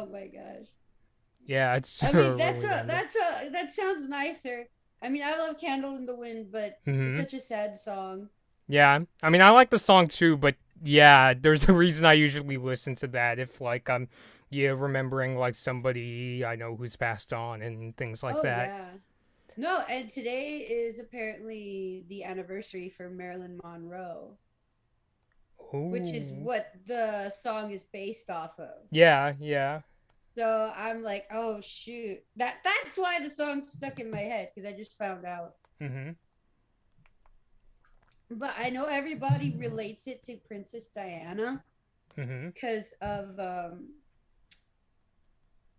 Oh my gosh. Yeah, it's I mean, really random. that sounds nicer. I mean, I love Candle in the Wind, but it's Hmm. such a sad song. Yeah, I mean, I like the song too, but yeah, there's a reason I usually listen to that if like I'm, yeah, remembering like somebody I know who's passed on and things like Oh that. yeah. No, and today is apparently the anniversary for Marilyn Monroe, which is Oh, what the song is based off of. yeah, yeah. So I'm like, oh shoot. That's why the song stuck in my head because I just found out. Mhm, But I know everybody relates it to Princess Diana mhm. because of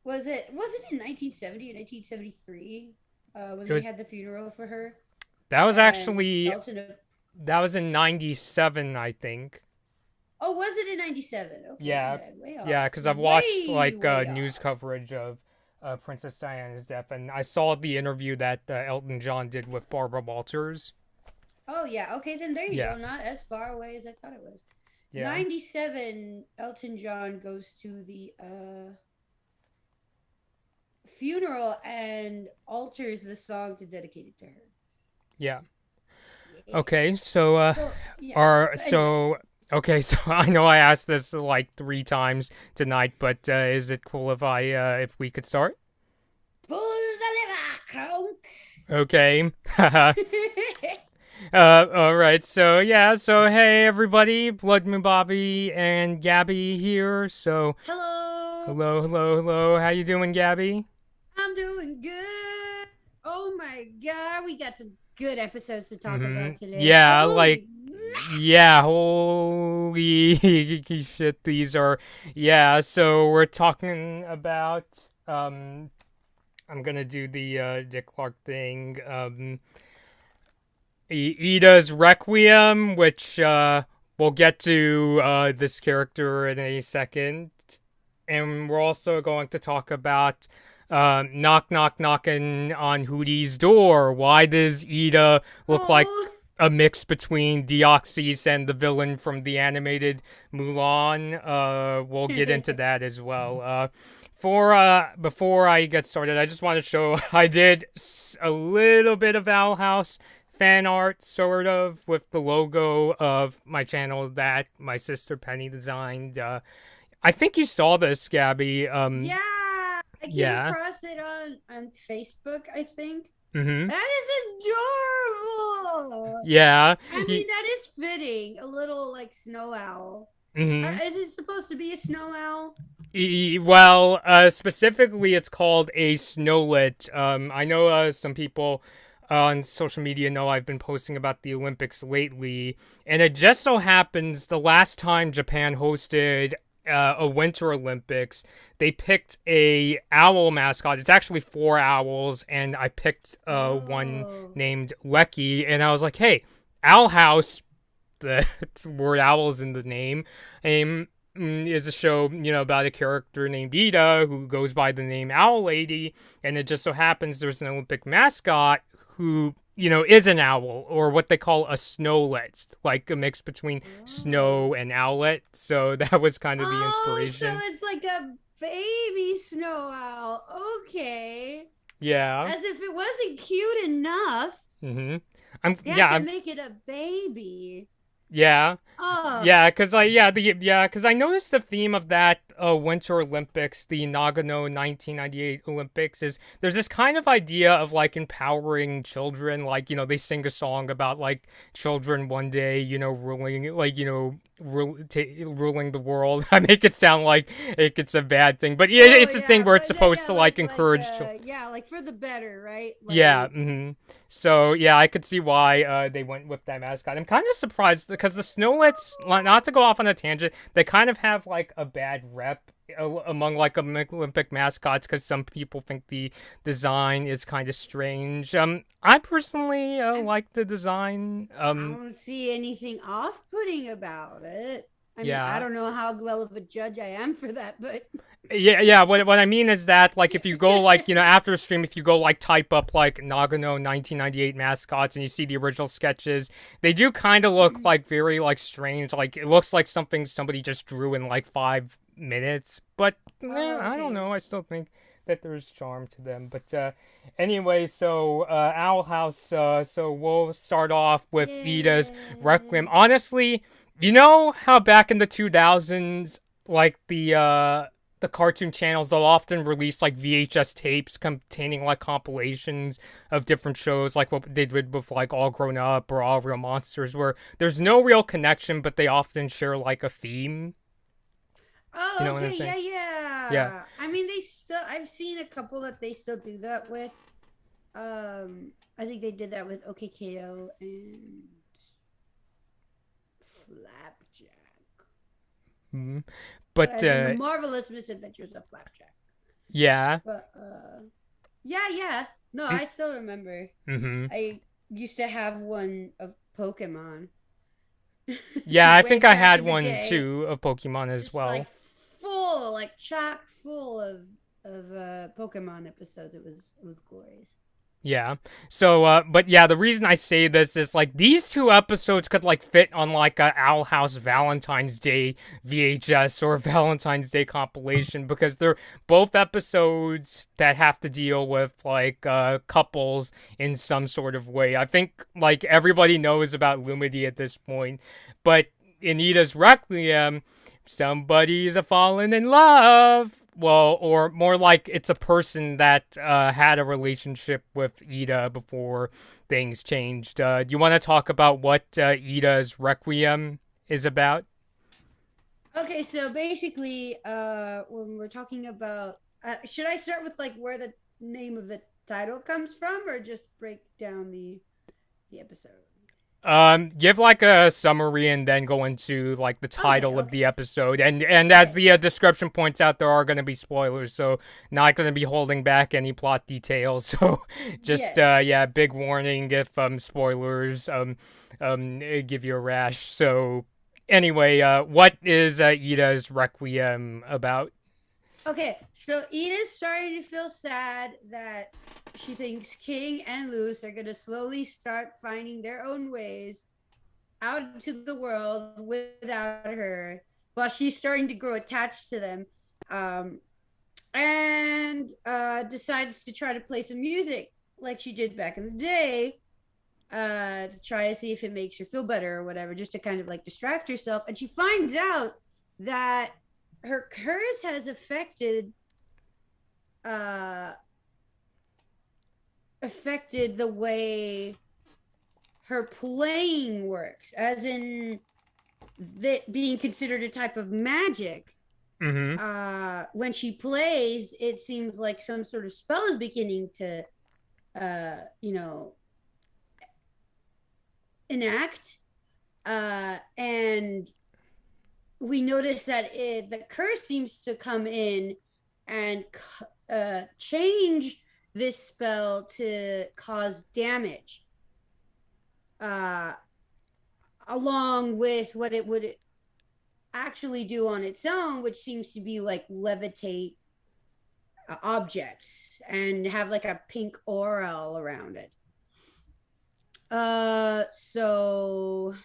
was it in 1970 or 1973 when It they was had the funeral for her that was and actually Elton. that was in '97, I think. Oh, was it in 97? Okay, my Yeah, bad. Way yeah, off. because I've watched Way like way news off. coverage of Princess Diana's death, and I saw the interview that Elton John did with Barbara Walters. Oh yeah. Okay, then there you Yeah, go. Not as far away as I thought it was. yeah, 97 Elton John goes to the funeral and alters the song to dedicate it to her. yeah. Yeah. Okay, so So yeah. are But anyway, so okay, so I know I asked this like 3 times tonight, but is it cool if we could start? pull the lever, Kronk. Okay. All right. So yeah. So hey, everybody, Blood Moon Bobby and Gabby here. So Hello. hello, hello, hello. How you doing, Gabby? I'm doing good. Oh my god, we got some good episodes to talk Mm-hmm. about today. Yeah. Like Holy yeah. Holy shit. These are yeah. So we're talking about I'm gonna do the Dick Clark thing. Eda's Requiem, which we'll get to this character in a second. And we're also going to talk about Knock Knock Knockin' on Hooty's door. Why does Eda look like oh. a mix between Deoxys and the villain from the animated Mulan? We'll get into that as well. For before I get started, I just want to show I did a little bit of Owl House fan art, sort of, with the logo of my channel that my sister Penny designed. I think you saw this, Gabby. Yeah, I came Yeah. across it on Facebook, I think. Mm-hmm. That is adorable. Yeah. I mean, that is fitting. A little like snow owl. Mm-hmm. Is it supposed to be a snow owl? Well, specifically, it's called a snowlet. I know some people on social media know I've been posting about the Olympics lately, and it just so happens the last time Japan hosted a Winter Olympics, they picked a owl mascot. It's actually 4 owls, and I picked one Oh. named Lecky, and I was like, hey, Owl House. The word owls in the name. Is a show, about a character named Eda who goes by the name Owl Lady, and it just so happens there's an Olympic mascot who, is an owl, or what they call a snowlet, like a mix between Oh. snow and owlet. So that was kind of the Oh, so inspiration. it's like a baby snow owl. Okay. Yeah. As if it wasn't cute enough. Mm-hmm. I'm They have yeah, to I'm make it a baby. yeah. Oh. Yeah, cause I noticed the theme of that Winter Olympics, the Nagano 1998 Olympics, is there's this kind of idea of like empowering children. Like they sing a song about like children one day, ruling like ruling the world. I make it sound like it's a bad thing, but yeah, Oh it's a thing yeah, where it's but supposed yeah, to like encourage children. yeah, like for the better, right? Yeah. Like So yeah, I could see why they went with that mascot. I'm kind of surprised because the Snowlets, not to go off on a tangent, they kind of have like a bad rep among like Olympic mascots because some people think the design is kind of strange. I personally I, like the design. I don't see anything off-putting about it. I mean, I Yeah. don't know how well of a judge I am for that, but Yeah. What I mean is that like if you go like after a stream, if you go like type up like Nagano 1998 mascots and you see the original sketches, they do kind of look like very like strange. Like it looks like something somebody just drew in like minutes, but Oh, I don't okay. know. I still think that there's charm to them. But anyway, so Owl House. So we'll start off with Eda's Requiem. Yay. Honestly, you know how back in the 2000s, like the cartoon channels, they'll often release like VHS tapes containing like compilations of different shows, like what they did with like All Grown Up or All Real Monsters, where there's no real connection, but they often share like a theme. You Oh, know what I'm okay. saying? Yeah, Yeah. yeah. I mean, they still. I've seen a couple that they still do that with. I think they did that with OKKO and Flapjack. Mhm. But As in the marvelous misadventures of Flapjack. yeah. But yeah, yeah. No, I still remember. Mm-hmm. I used to have one of Pokemon Yeah, I way think I back had in the one day. too of Pokemon as Just like well. full, like chock full of Pokemon episodes. It was glorious. Yeah. So, but yeah, the reason I say this is like these two episodes could like fit on like a Owl House Valentine's Day VHS or Valentine's Day compilation because they're both episodes that have to deal with like couples in some sort of way. I think like everybody knows about Lumity at this point, but in Eda's Requiem, somebody's a fallen in love. Well, or more like it's a person that had a relationship with Eda before things changed. Do you want to talk about what Eda's Requiem is about? Okay, so basically, when we're talking about, should I start with like where the name of the title comes from, or just break down the episode? Give like a summary and then go into like the Okay, title of the okay, episode. And as okay. the description points out, there are going to be spoilers, so not going to be holding back any plot details. So just Yes. yeah, big warning if spoilers give you a rash. So anyway, what is Ida's Requiem about? Okay, so Edith's starting to feel sad that she thinks King and Luz are gonna slowly start finding their own ways out into the world without her, while she's starting to grow attached to them. Um, and decides to try to play some music like she did back in the day, to try to see if it makes her feel better or whatever, just to kind of like distract herself. And she finds out that her curse has uh, affected the way her playing works, as in that being considered a type of magic. Mm-hmm. When she plays, it seems like some sort of spell is beginning to, you know, enact. And we notice that the curse seems to come in and change this spell to cause damage, uh, along with what it would actually do on its own, which seems to be like levitate objects and have like a pink aura all around it. So I'm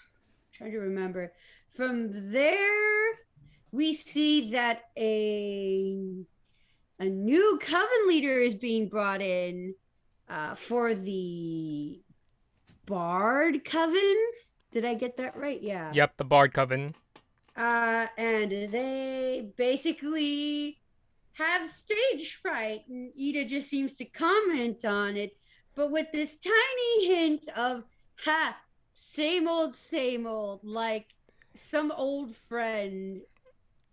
trying to remember. From there, we see that a new coven leader is being brought in, for the Bard Coven. Did I get that right? Yeah. Yep, the Bard Coven. And they basically have stage fright, and Eda just seems to comment on it, but with this tiny hint of, ha, same old, like some old friend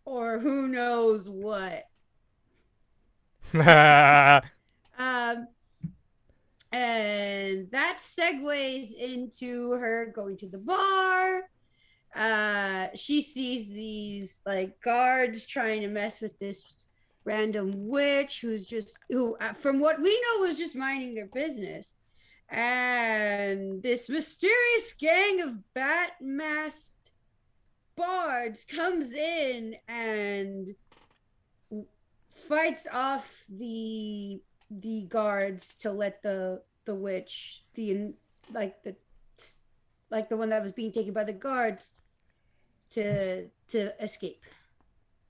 or who knows what. Um, and that segues into her going to the bar. She sees these like guards trying to mess with this random witch who, from what we know, was just minding their business. And this mysterious gang of bat masked bards comes in and fights off the guards to let the witch, the like the like the one that was being taken by the guards, to escape.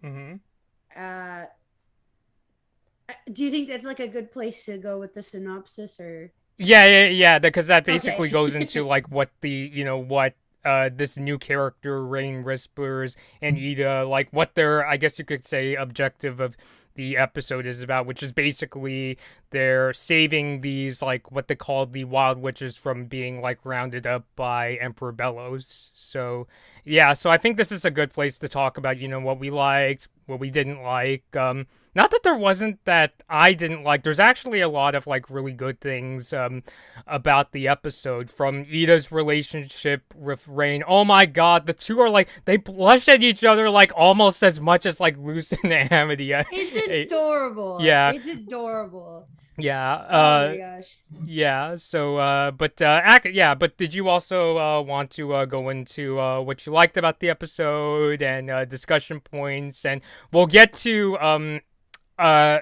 Mm-hmm. Do you think that's like a good place to go with the synopsis, or Yeah, because that basically okay? goes into like what the what this new character Rain Whispers and Eda, like what their, I guess you could say, objective of the episode is about, which is basically they're saving these, like what they call the wild witches from being like rounded up by Emperor Bellows. So yeah, so I think this is a good place to talk about, what we liked, what we didn't like. Not that there wasn't that I didn't like. There's actually a lot of like really good things about the episode, from Ida's relationship with Rain. Oh my god, the two are like, they blush at each other like almost as much as like Luce and Amity. It's adorable. Yeah, It's adorable. yeah, Oh my gosh. yeah. So, yeah. But did you also want to go into what you liked about the episode and discussion points? And we'll get to uh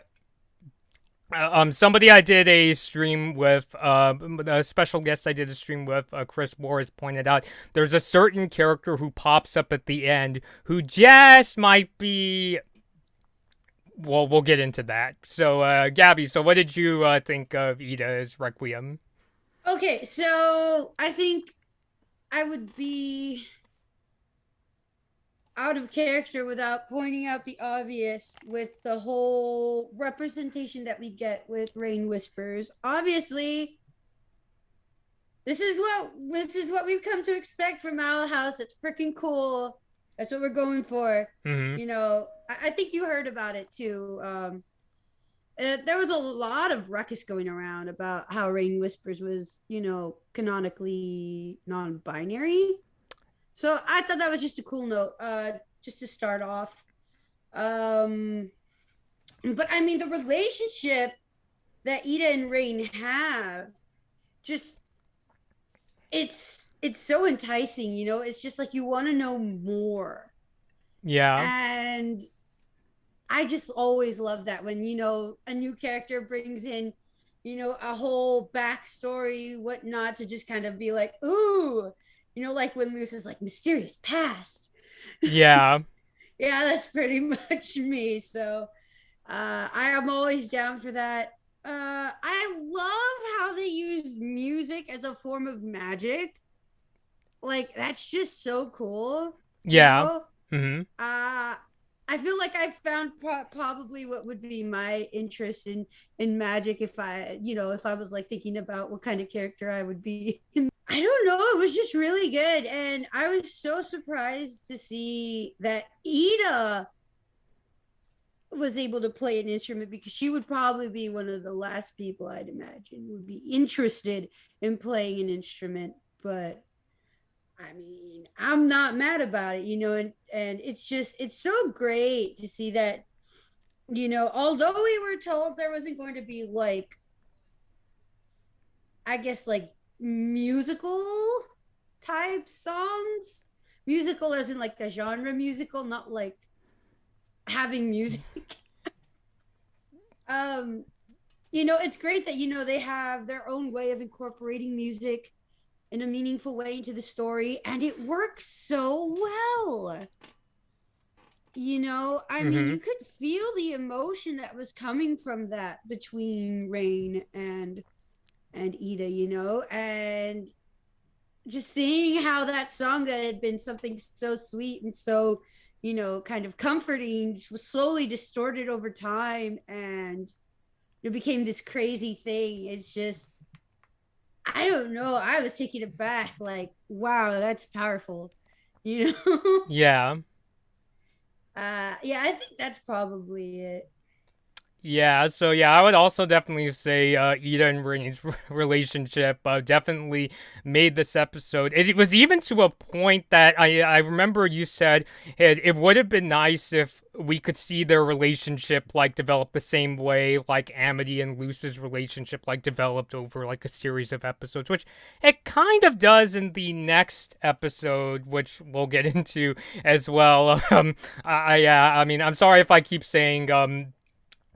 somebody I did a stream with, a special guest I did a stream with, Chris Morris, pointed out there's a certain character who pops up at the end who just might be. Well, we'll get into that. So, Gabby, so what did you think of Eda's Requiem? Okay, so I think I would be out of character without pointing out the obvious with the whole representation that we get with Rain Whispers. Obviously, this is what we've come to expect from Owl House. It's freaking cool. That's what we're going for. Mm-hmm. I think you heard about it too. There was a lot of ruckus going around about how Rain Whispers was, canonically non-binary. So I thought that was just a cool note, just to start off. But I mean, the relationship that Eda and Rain have, just it's so enticing. It's just like you want to know more, Yeah. and I just always love that when a new character brings in a whole backstory, whatnot, to just kind of be like, ooh, like when Luz is like mysterious past. Yeah. Yeah, that's pretty much me. So I am always down for that. I love how they use music as a form of magic. Like, that's just so cool. You Yeah. know? Mm-hmm. I feel like I found probably what would be my interest in magic if I was like thinking about what kind of character I would be. I don't know. It was just really good, and I was so surprised to see that Eda was able to play an instrument, because she would probably be one of the last people I'd imagine would be interested in playing an instrument. But I mean, I'm not mad about it, and it's so great to see that, although we were told there wasn't going to be like, I guess, like musical type songs, musical as in like the genre musical, not like having music. It's great that they have their own way of incorporating music in a meaningful way into the story, and it works so well. I mean, Mm-hmm. you could feel the emotion that was coming from that between Rain and Eda, and just seeing how that song that had been something so sweet and so, kind of comforting, was slowly distorted over time, and it became this crazy thing. It's just, I don't know. I was taken aback, like, wow, that's powerful, you know? Yeah. Yeah, I think that's probably it. Yeah, so yeah, I would also definitely say Eda and Rain's relationship definitely made this episode. It was even to a point that I remember you said it would have been nice if we could see their relationship like develop the same way like Amity and Luce's relationship like developed over like a series of episodes, which it kind of does in the next episode, which we'll get into as well. I mean, I'm sorry if I keep saying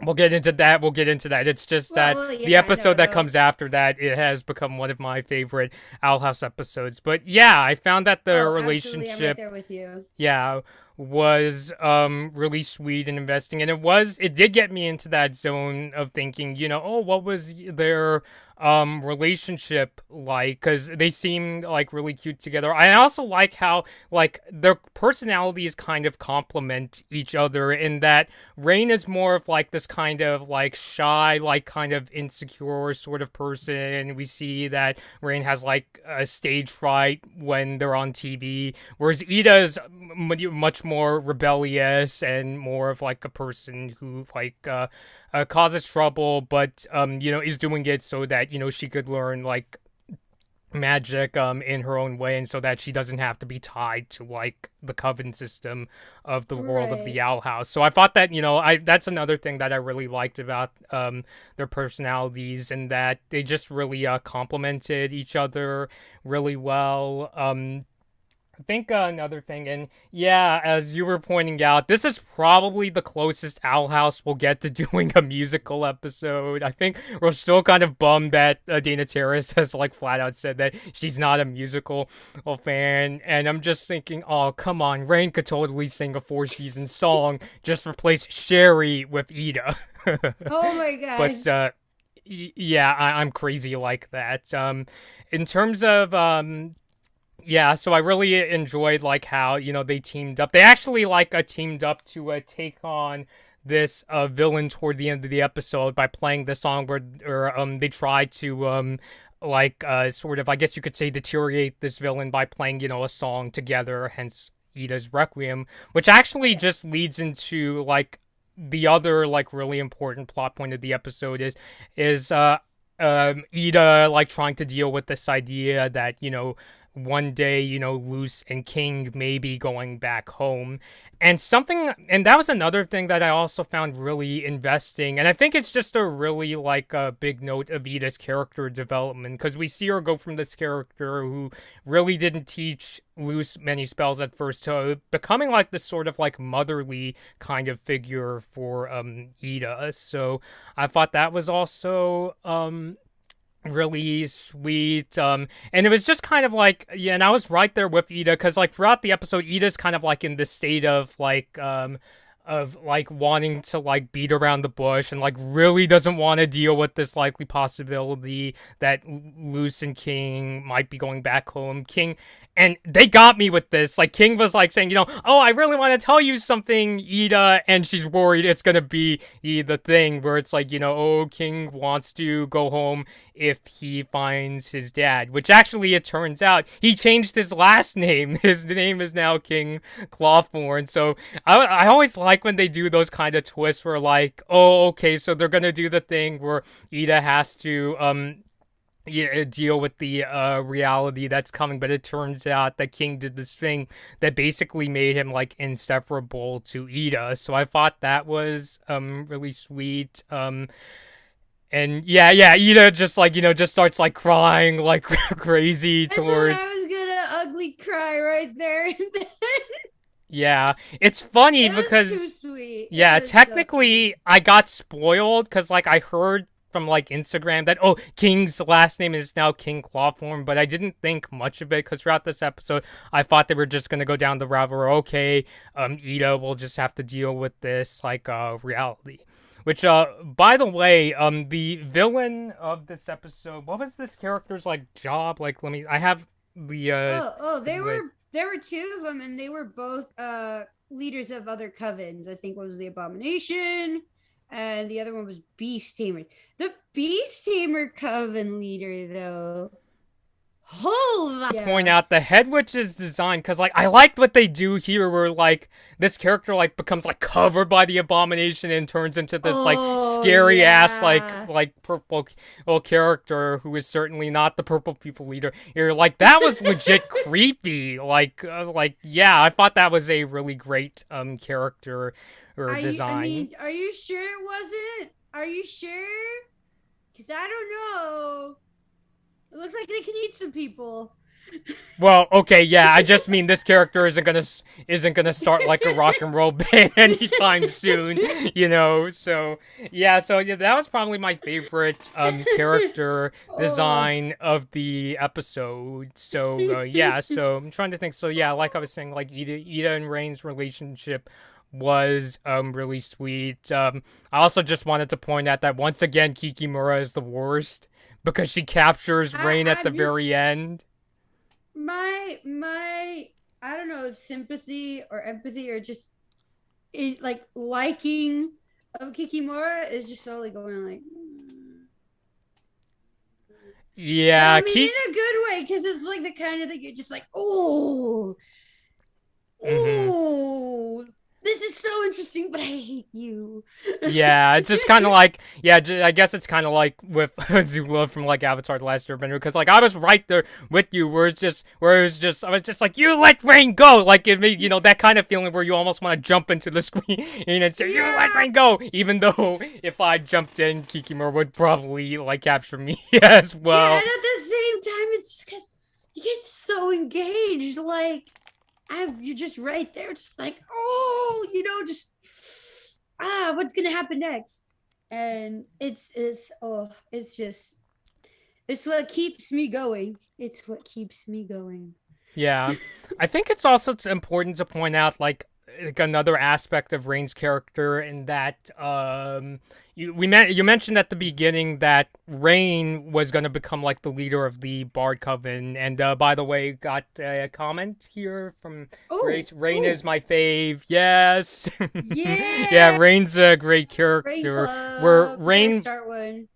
we'll get into that. We'll get into that. It's just that Yeah, the episode that no. comes after that, it has become one of my favorite Owl House episodes. But yeah, I found that the Oh, absolutely. I'm right relationship, there with you. yeah, was really sweet and investing, and it did get me into that zone of thinking, oh, what was their relationship like, because they seem like really cute together. I also like how like their personalities kind of complement each other, in that Raine is more of like this kind of like shy, like kind of insecure sort of person. We see that Raine has like a stage fright when they're on TV, whereas Eda is much more rebellious and more of like a person who like causes trouble, but is doing it so that she could learn like magic in her own way, and so that she doesn't have to be tied to like the coven system of the world of the Right. Owl House. So I thought that I that's another thing that I really liked about their personalities, and that they just really complemented each other really well. I think another thing, and yeah, as you were pointing out, this is probably the closest Owl House will get to doing a musical episode. I think we're still kind of bummed that Dana Terrace has like flat out said that she's not a musical fan, and I'm just thinking, oh come on, Raine could totally sing a 4 season song. Just replace Sherry with Eda. Oh my gosh. But yeah, I'm crazy like that. In terms of yeah, so I really enjoyed like how they teamed up. They actually like teamed up to take on this villain toward the end of the episode by playing the song where or they tried to like sort of, I guess you could say, deteriorate this villain by playing a song together, hence Eda's Requiem, which actually Yeah. just leads into like the other like really important plot point of the episode is Eda like trying to deal with this idea that one day Luz and King may be going back home, and that was another thing that I also found really investing, and I think it's just a really like a big note of Eda's character development, because we see her go from this character who really didn't teach Luz many spells at first to becoming like this sort of like motherly kind of figure for Eda. So I thought that was also really sweet. And it was just kind of like, yeah, and I was right there with Eda, because like throughout the episode Eda's kind of like in this state of like wanting to like beat around the bush, and like really doesn't want to deal with this likely possibility that Luce and King might be going back home. King, and they got me with this. Like King was like saying, oh, I really want to tell you something, Eda, and she's worried it's gonna be the thing where it's like, oh, King wants to go home if he finds his dad, which actually it turns out he changed his last name. His name is now King Clawthorn. So I always like when they do those kind of twists where like, oh, okay, so they're gonna do the thing where Eda has to yeah, deal with the reality that's coming, but it turns out that King did this thing that basically made him like inseparable to Eda. So I thought that was really sweet. And yeah, Eda just like just starts like crying like crazy I thought towards. I was gonna ugly cry right there. Yeah, it's funny It was too because sweet. It yeah, was so sweet. technically I got spoiled because like I heard from like Instagram that, oh, King's last name is now King Clawthorn, but I didn't think much of it because throughout this episode I thought they were just gonna go down the route where, okay, Eda will just have to deal with this like reality. Which by the way, the villain of this episode, what was this character's like job? Like, I have the Oh, like, there were two of them, and they were both leaders of other covens. I think one was the Abomination, and the other one was Beast Tamer. The Beast Tamer coven leader, though. Hold on. point Yeah. out the head witch's design, because like I liked what they do here where like this character like becomes like covered by the abomination and turns into this like Oh scary ass yeah. like purple character who is certainly not the purple people leader here. Like that was legit creepy. Like yeah, I thought that was a really great character or Are you? I design. mean, are you sure it wasn't? Are you sure? Because I don't know. It looks like they can eat some people. Well, okay, yeah. I just mean this character isn't gonna start like a rock and roll band anytime soon, you know. So yeah, that was probably my favorite character Oh. design of the episode. So yeah, so I'm trying to think. So yeah, like I was saying, like Eda and Raine's relationship was really sweet. I also just wanted to point out that once again Kikimura is the worst because she captures Raine at the I'm just very end. my I don't know if sympathy or empathy or just like liking of Kikimura is just slowly going like but Yeah, I mean in a good way because it's like the kind of thing you're just like oh Mm-hmm. oh this is so interesting but I hate you. Yeah, it's just kind of like, yeah, I guess it's kind of like with Zula from like Avatar: The Last Airbender, because like I was right there with you, I was just like, you let Rain go, like it made that kind of feeling where you almost want to jump into the screen and say, you let Yeah. Rain go, even though if I jumped in, Kikimura would probably like capture me as Yeah, well. and at the same time, it's just because you get so engaged. Like, you're just right there, just like, oh, just what's gonna happen next? And it's what keeps me going. It's what keeps me going. Yeah, I think it's also important to point out like another aspect of Rain's character in that you mentioned at the beginning that Rain was going to become like the leader of the Bard Coven, and by the way, got a comment here from Oh, Grace. Rain is oh, my fave. Yes, yeah, yeah, Rain's a great Rain character. Where Club. We gotta Rain, start one.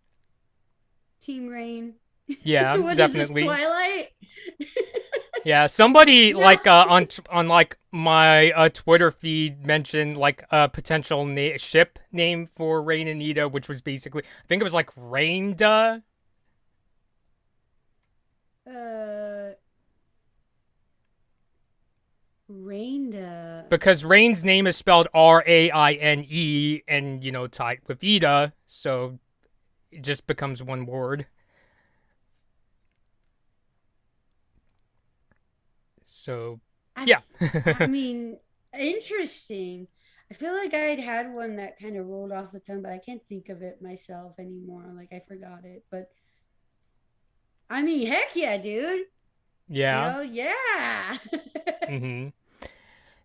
Team Rain. yeah, What is this, definitely. Twilight? Yeah, somebody No. like on like my Twitter feed mentioned like a potential ship name for Raine and Eda, which was basically I think it was like Rainda uh, Rainda. because Raine's name is spelled Raine and tied with Eda, so it just becomes one word. So I, yeah. I mean, interesting. I feel like I'd had one that kind of rolled off the tongue, but I can't think of it myself anymore. Like I forgot it. But I mean, heck yeah, dude. Yeah. Yeah. Mhm.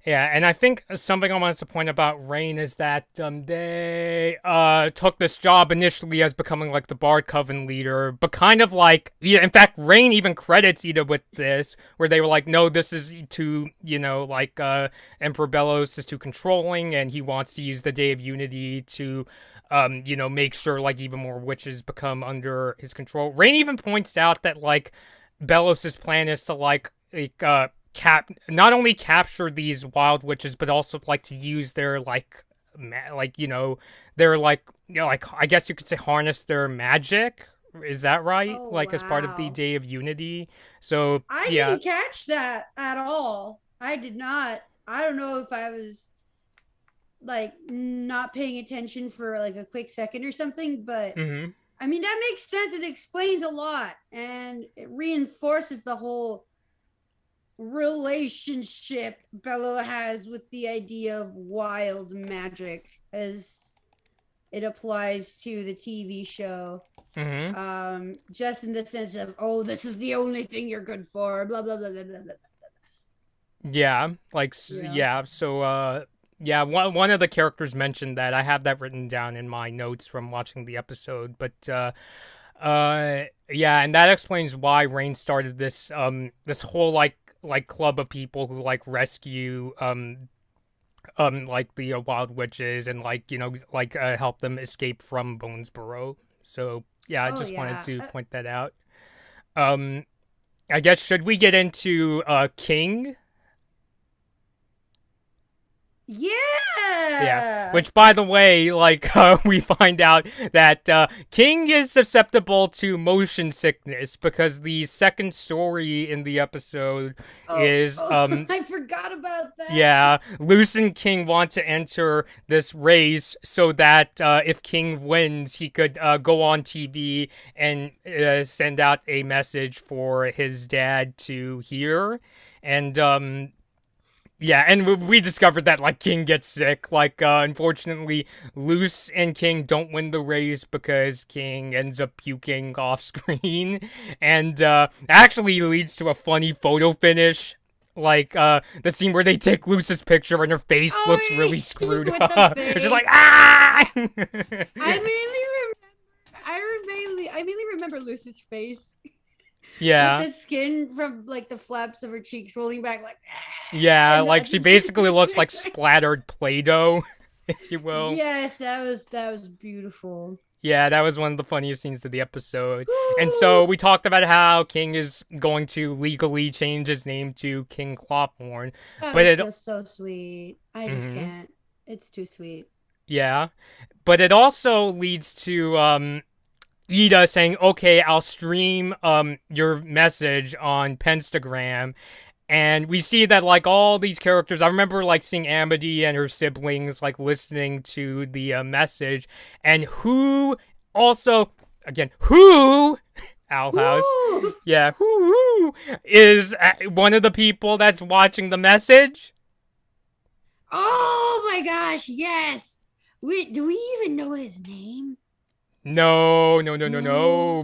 Yeah, and I think something I wanted to point about Rain is that they took this job initially as becoming like the Bard Coven leader, but kind of like yeah, in fact Rain even credits Eda with this, where they were like, no, this is too like Emperor Bellos is too controlling, and he wants to use the Day of Unity to make sure like even more witches become under his control. Rain even points out that like Belos's plan is to not only capture these wild witches, but also like to use their their like I guess you could say harness their magic. Is that right? Oh, Like as part of the wow. Day of Unity. So I yeah. didn't catch that at all. I did not. I don't know if I was like not paying attention for like a quick second or something, but Mm-hmm. I mean, that makes sense. It explains a lot and it reinforces the whole relationship Bello has with the idea of wild magic as it applies to the TV show. Mm-hmm. Just in the sense of, oh, this is the only thing you're good for, blah, blah, blah, blah, blah, blah. Yeah. Yeah. yeah. So yeah, one of the characters mentioned that. I have that written down in my notes from watching the episode, but yeah, and that explains why Rain started this whole like club of people who like rescue like the wild witches and like like help them escape from Bonesborough. So yeah, I Oh, just wanted yeah. to point that out. Um, I guess should we get into King? Yeah, Yeah. which by the way, like we find out that King is susceptible to motion sickness because the second story in the episode Oh, is oh, I forgot about that. yeah, Luz and King want to enter this race so that if King wins, he could go on TV and send out a message for his dad to hear. And yeah, and we discovered that like King gets sick. Like unfortunately, Luz and King don't win the race because King ends up puking off screen, and actually leads to a funny photo finish. Like the scene where they take Luz's picture and her face looks Oh, really screwed with the up. It's just like face. ah. I mainly I mainly remember Lucy's face with Yeah. the skin from like the flaps of her cheeks rolling back, like, Yeah, and like she basically looks like splattered Play-Doh, if you will. yes, that was beautiful. Yeah, that was one of the funniest scenes of the episode. And so Ooh, we talked about how King is going to legally change his name to King Clopthorn. that But was it so sweet. I just mhm, can't. It's too sweet. yeah. But it also leads to Eda saying, "Okay, I'll stream your message on Penstagram." And we see that like all these characters, I remember like seeing Amity and her siblings like listening to the message, and who also again who Owl House, Ooh, yeah, who is one of the people that's watching the message. oh my gosh, yes. Do we even know his name? No, no, no, no, No. no.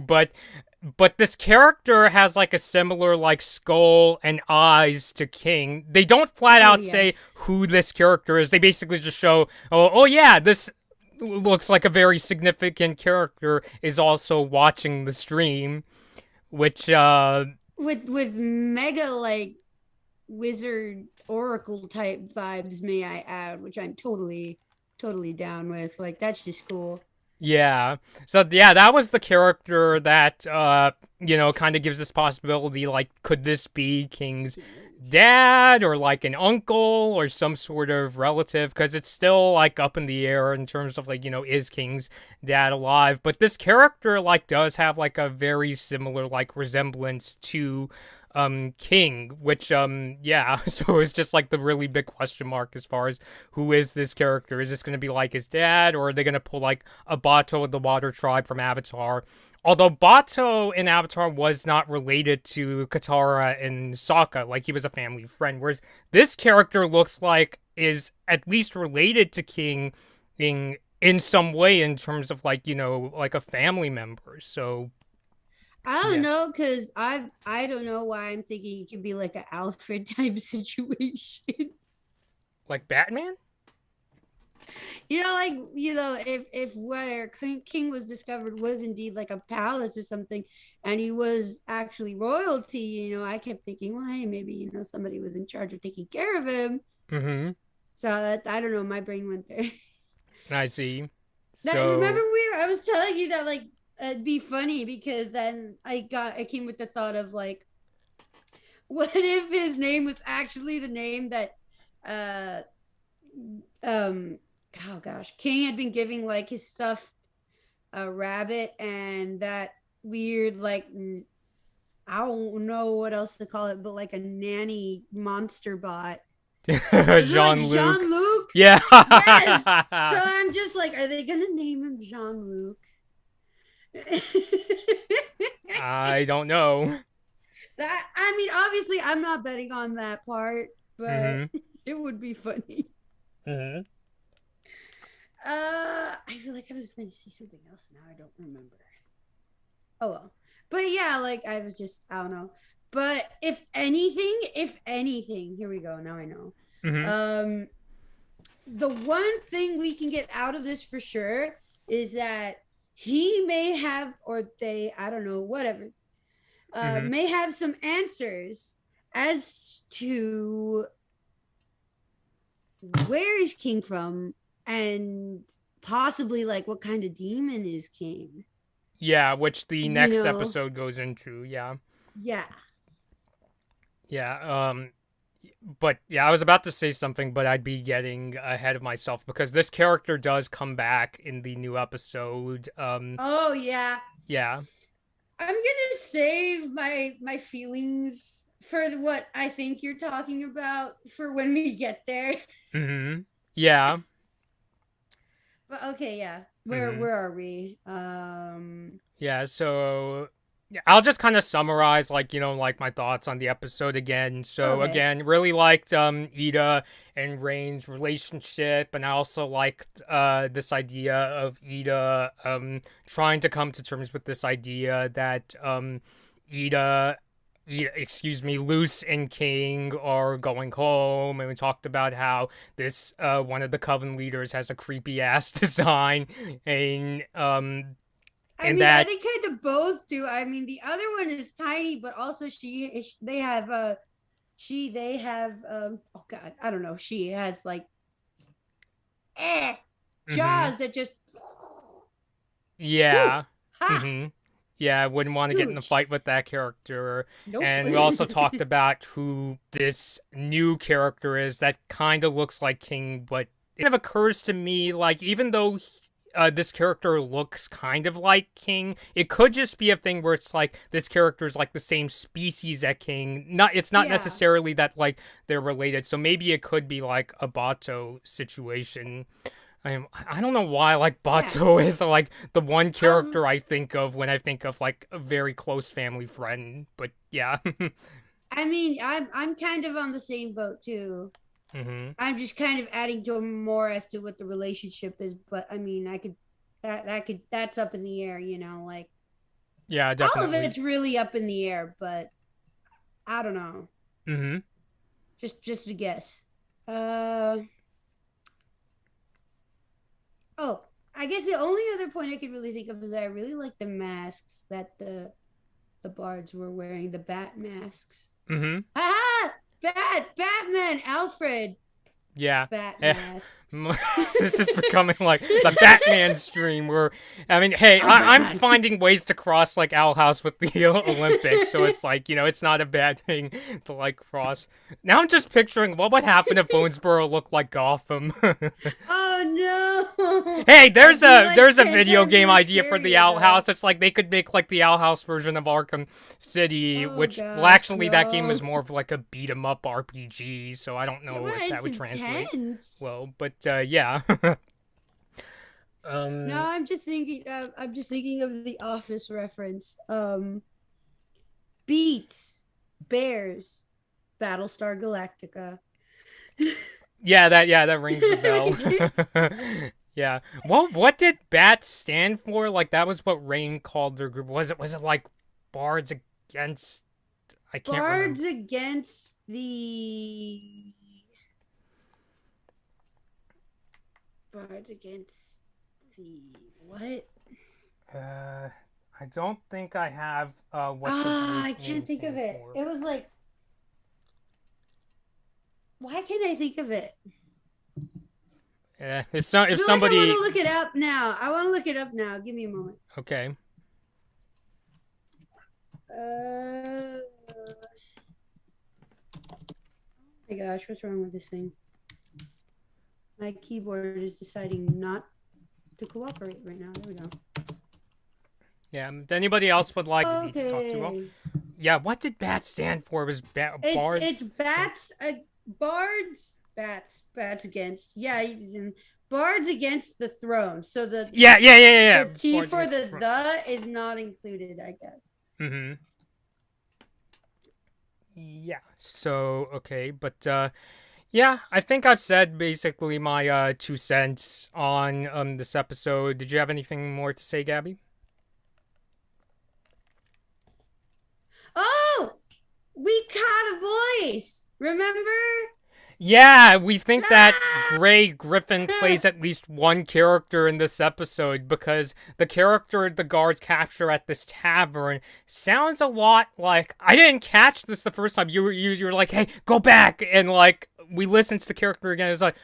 But this character has like a similar like skull and eyes to King. They don't flat Oh out say yes. who this character is. They basically just show, oh yeah, this looks like a very significant character is also watching the stream, which With mega like wizard oracle type vibes, may I add, which I'm totally down with. Like that's just cool. yeah. So yeah, that was the character that kind of gives this possibility like could this be King's dad or like an uncle or some sort of relative because it's still like up in the air in terms of like is King's dad alive, but this character like does have like a very similar like resemblance to King, which yeah, so it's just like the really big question mark as far as who is this character. Is this going to be like his dad, or are they going to pull like a Bato of the Water Tribe from Avatar? Although Bato in Avatar was not related to Katara and Sokka, like he was a family friend, whereas this character looks like is at least related to King in some way in terms of like, like a family member. So I don't yeah. know because I don't know why I'm thinking it could be like an Alfred type situation. Like Batman? Like if where King was discovered was indeed like a palace or something, and he was actually royalty. I kept thinking, well, hey, maybe somebody was in charge of taking care of him. Mm-hmm. So that I don't know. My brain went there. I see. That remember So I was telling you that like it'd be funny because then I came with the thought of like, what if his name was actually the name that uh um oh gosh, King had been giving like his stuffed rabbit and that weird like I don't know what else to call it, but like a nanny monster bot. Was it like Jean-Luc. Jean Luc? Yeah. Yes. So I'm just like, are they gonna name him Jean Luc? I don't know. That I mean, obviously, I'm not betting on that part, but Mm-hmm. it would be funny. Mm-hmm. I feel like I was going to see something else. Now I don't remember. Oh well, but yeah, like I don't know. But if anything, here we go. Now I know. Mm-hmm. Um, the one thing we can get out of this for sure is that he may have, or they, I don't know, whatever, Mm-hmm. may have some answers as to where is King from and possibly like what kind of demon is King. Yeah, which the You next know, episode goes into. Yeah. yeah. Yeah. But yeah, I was about to say something, but I'd be getting ahead of myself because this character does come back in the new episode. Oh yeah. Yeah. I'm gonna save my feelings for what I think you're talking about for when we get there. Mm-hmm. Yeah. But okay, yeah. Where Mm-hmm. where are we? Yeah, so yeah, I'll just kind of summarize like my thoughts on the episode again. So Okay. again, really liked Eda and Raine's relationship, and I also liked this idea of Eda trying to come to terms with this idea that Eda excuse me, Luce and King are going home, and we talked about how this one of the coven leaders has a creepy ass design, and I and mean, I that think kind of both do. I mean, the other one is tiny, but also they have oh god, I don't know. She has like eh mm-hmm. jaws that just whoo, Yeah. ha Mm-hmm. Yeah, I wouldn't want to get in a huge. fight with that character. Nope. And we also talked about who this new character is that kind of looks like King, but it kind of occurs to me like even though this character looks kind of like King, it could just be a thing where it's like this character is like the same species as King. It's not Yeah. necessarily that like they're related. So maybe it could be like a Bato situation. I don't know why like Yeah. Bato is like the one Um character I think of when I think of like a very close family friend. But yeah. I mean, I'm kind of on the same boat too. hmm I'm just kind of adding to more as to what the relationship is, but I mean, that's up in the air, like Yeah, all of definitely. it's really up in the air, but I don't know. hmm Just a guess. Uh oh, I guess the only other point I could really think of is that I really like the masks that the bards were wearing, the bat masks. hmm Ah, Batman, Alfred, Yeah. bat Eh, masks. this is becoming like the Batman stream where, I mean, hey, I'm I'm Batman. finding ways to cross like Owl House with the Olympics, so it's like, it's not a bad thing to like cross. Now I'm just picturing what would happen if Bonesboro looked like Gotham. Oh no! Hey, I'd be like there's a 10 video times game more idea for the scarier Owl though. House. It's like they could make like the Owl House version of Arkham City, Oh which well gosh, actually that game is no. more of like a beat 'em up RPG, so I don't Yeah, know but if that it's would translate intense. well, but yeah. No, um I'm just thinking of the Office reference. Beats, Bears, Battlestar Galactica. yeah, that rings a bell. Yeah. What did BAT stand for? Like that was what Rain called their group. Was it like Bards Against I can't remember. Bards against the Bards against the what? Uh, I don't think I have what the Ah, group I name can't think of stands it. for. It was like, why can't I think of it? If I feel like I want to somebody look it up now. I want to look it up now. Give me a moment. okay. Oh my gosh, what's wrong with this thing? My keyboard is deciding not to cooperate right now. There we go. Yeah, if anybody else would like me to talk to, well, Okay. yeah, what did BAT stand for? It was Bard. It's bats, bards, bats against. Yeah, bards against the throne. So the T Bard for against the the throne. is not included, I guess. Mm-hmm. Yeah. So okay, but yeah, I think I've said basically my 2 cents on this episode. Did you have anything more to say, Gabby? Oh, we caught a voice. Remember? Yeah, we think that Ah! Gray Griffin plays at least one character in this episode because the character the guards capture at this tavern sounds a lot like I didn't catch this the first time. You were like, "Hey, go back," and like we listened to the character again. It's like,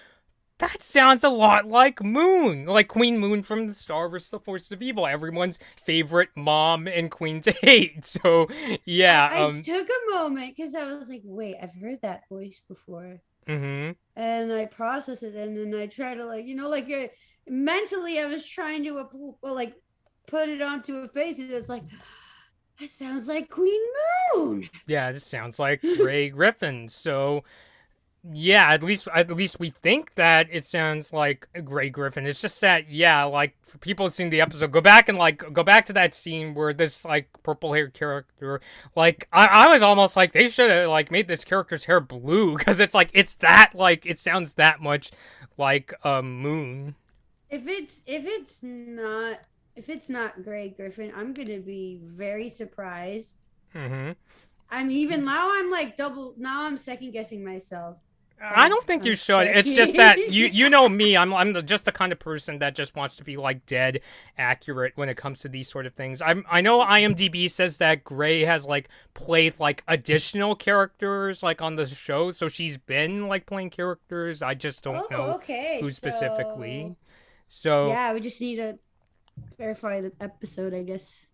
that sounds a lot like Moon, like Queen Moon from the Star vs. the Force of Evil, everyone's favorite mom and queen to hate. So, yeah, I took a moment because I was like, wait, I've heard that voice before. mm-hmm. And I processed it, and then I try to mentally I was trying to like put it onto a face, and it's like, that sounds like Queen Moon. Yeah, this sounds like Ray Griffin. So, yeah, at least we think that it sounds like Grey Griffin. It's just that, yeah, like for people who've seen the episode, go back to that scene where this like purple haired character, like I was almost like they should have like made this character's hair blue because it's like it sounds that much like Moon. If it's not Grey Griffin, I'm gonna be very surprised. Mm-hmm. I'm like double now. I'm second guessing myself. I don't think you should. It's just that you know me. Just the kind of person that just wants to be like dead accurate when it comes to these sort of things. I know IMDb says that Grey has like played like additional characters like on the show, so she's been like playing characters. I just don't know who specifically. So yeah, we just need to verify the episode, I guess.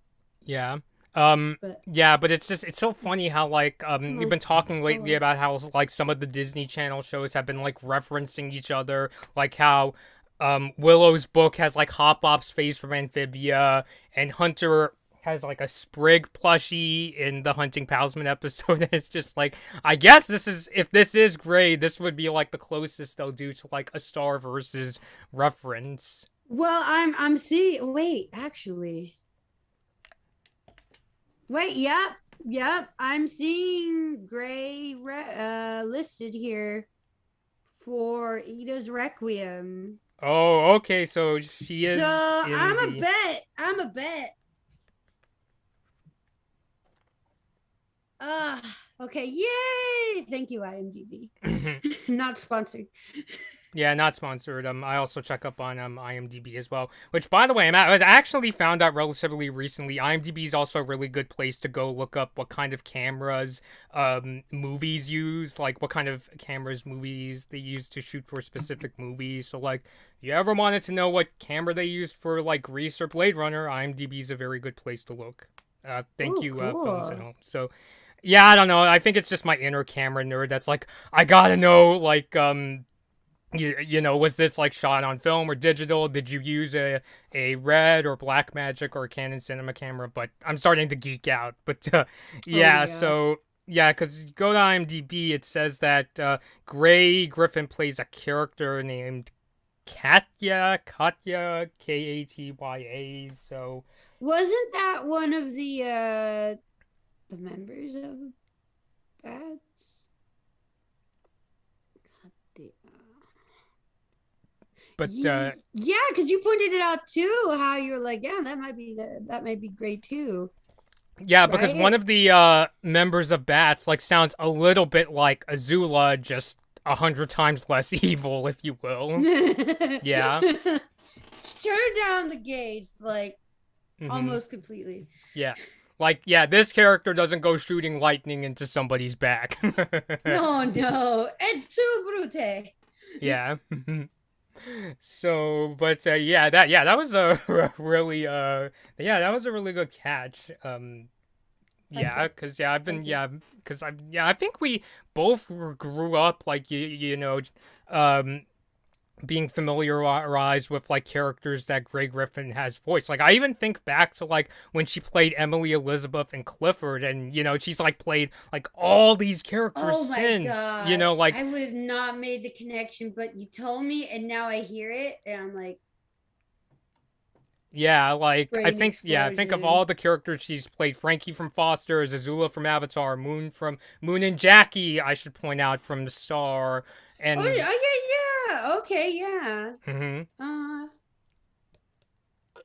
Yeah. Yeah, but it's so funny how like you've been talking lately about how like some of the Disney Channel shows have been like referencing each other, like how Willow's book has like Hop Bop's face from Amphibia, and Hunter has like a Sprig plushie in the Hunting Palsman episode. It's just like, I guess if this is Grey, this would be like the closest they'll do to like a Star versus reference. Well, I'm seeing. Wait, actually. Wait, yep. I'm seeing Grey listed here for Eda's Requiem. Oh, okay. So she is. So I'm a bet. Okay. Yay! Thank you, IMDb. Not sponsored. Yeah, not sponsored. I also check up on IMDb as well. Which, by the way, I actually found out relatively recently. IMDb is also a really good place to go look up what kind of cameras movies use, like what kind of cameras movies they use to shoot for specific movies. So, like, if you ever wanted to know what camera they used for like Grease or Blade Runner, IMDb is a very good place to look. Thank you, cool. phones at home. So. Yeah, I don't know. I think it's just my inner camera nerd that's like, I gotta know, like, you know, was this like shot on film or digital? Did you use a Red or Blackmagic or a Canon cinema camera? But I'm starting to geek out. But yeah, so yeah, because you go to IMDb, it says that Grey Griffin plays a character named Katya, Katya. So wasn't that one of the members of Bats? But yeah, because you pointed it out too, how you were like, yeah, that might be great too. Yeah, because one of the members of Bats like sounds a little bit like Azula, just 100 times less evil, if you will. Yeah. Turn down the gauge, like almost completely. Yeah. Like, yeah, this character doesn't go shooting lightning into somebody's back. No. It's too brute. Yeah. So, but that was a really that was a really good catch. Because I think we both grew up like you know, being familiarized with like characters that Grey Griffin has voiced. Like, I even think back to like when she played Emily Elizabeth in Clifford, and you know, she's like played like all these characters since. Gosh. You know, like I would have not made the connection, but you told me, and now I hear it, and I'm like, yeah, like I think of all the characters she's played: Frankie from Foster, Azula from Avatar, Moon and Jackie, I should point out, from the Star, and okay, yeah.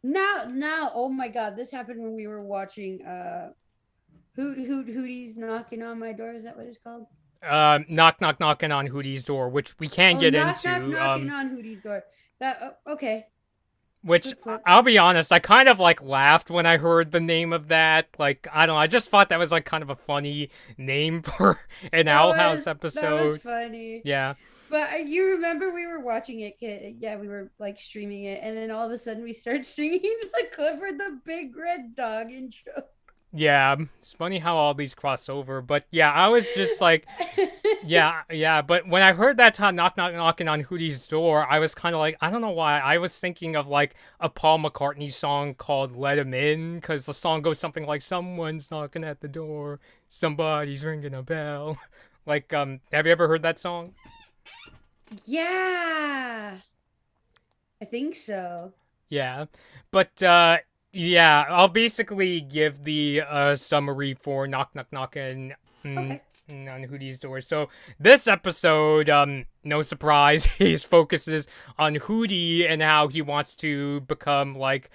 Now, oh my God, this happened when we were watching Hooty's Knocking on My Door. Is that what it's called? Knocking on Hooty's Door, which we can get into. Knocking on Hooty's Door. That okay. Which, I'll be honest, I kind of, like, laughed when I heard the name of that. Like, I don't know, I just thought that was, like, kind of a funny name for an Owl House episode. That was funny. Yeah. But you remember we were watching it, yeah, we were like streaming it, and then all of a sudden we start singing the Clifford the Big Red Dog intro. Yeah, it's funny how all these cross over, but yeah, I was just like, yeah, yeah. But when I heard that time, knocking on Hooty's door, I was kind of like, I don't know why. I was thinking of like a Paul McCartney song called "Let Him In," because the song goes something like, "Someone's knocking at the door, somebody's ringing a bell." Like, have you ever heard that song? Yeah, I think so. Yeah, but yeah, I'll basically give the summary for Knockin' Okay. on Hooty's door. So this episode, no surprise, he focuses on Hooty and how he wants to become like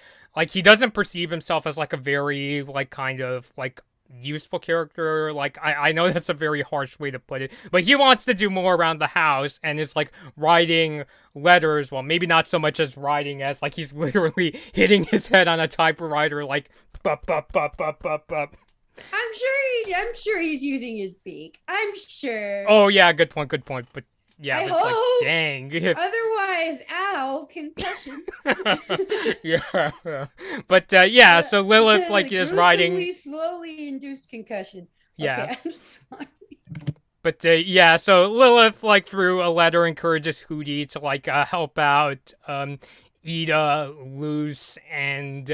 he doesn't perceive himself as like a very like kind of like useful character. Like I know that's a very harsh way to put it, but he wants to do more around the house and is like writing letters. Well, maybe not so much as writing as like he's literally hitting his head on a typewriter like bup bup bup bup bup bup. I'm sure he's using his beak. I'm sure. Oh yeah, good point, good point. But yeah, I it's like hope. dang. Otherwise, ow, concussion. Yeah, but yeah. So Lilith like is writing. Slowly induced concussion. Yeah. Okay, I'm sorry. But yeah, so Lilith, like, through a letter, encourages Hooty to, like, help out Eda, Luz, and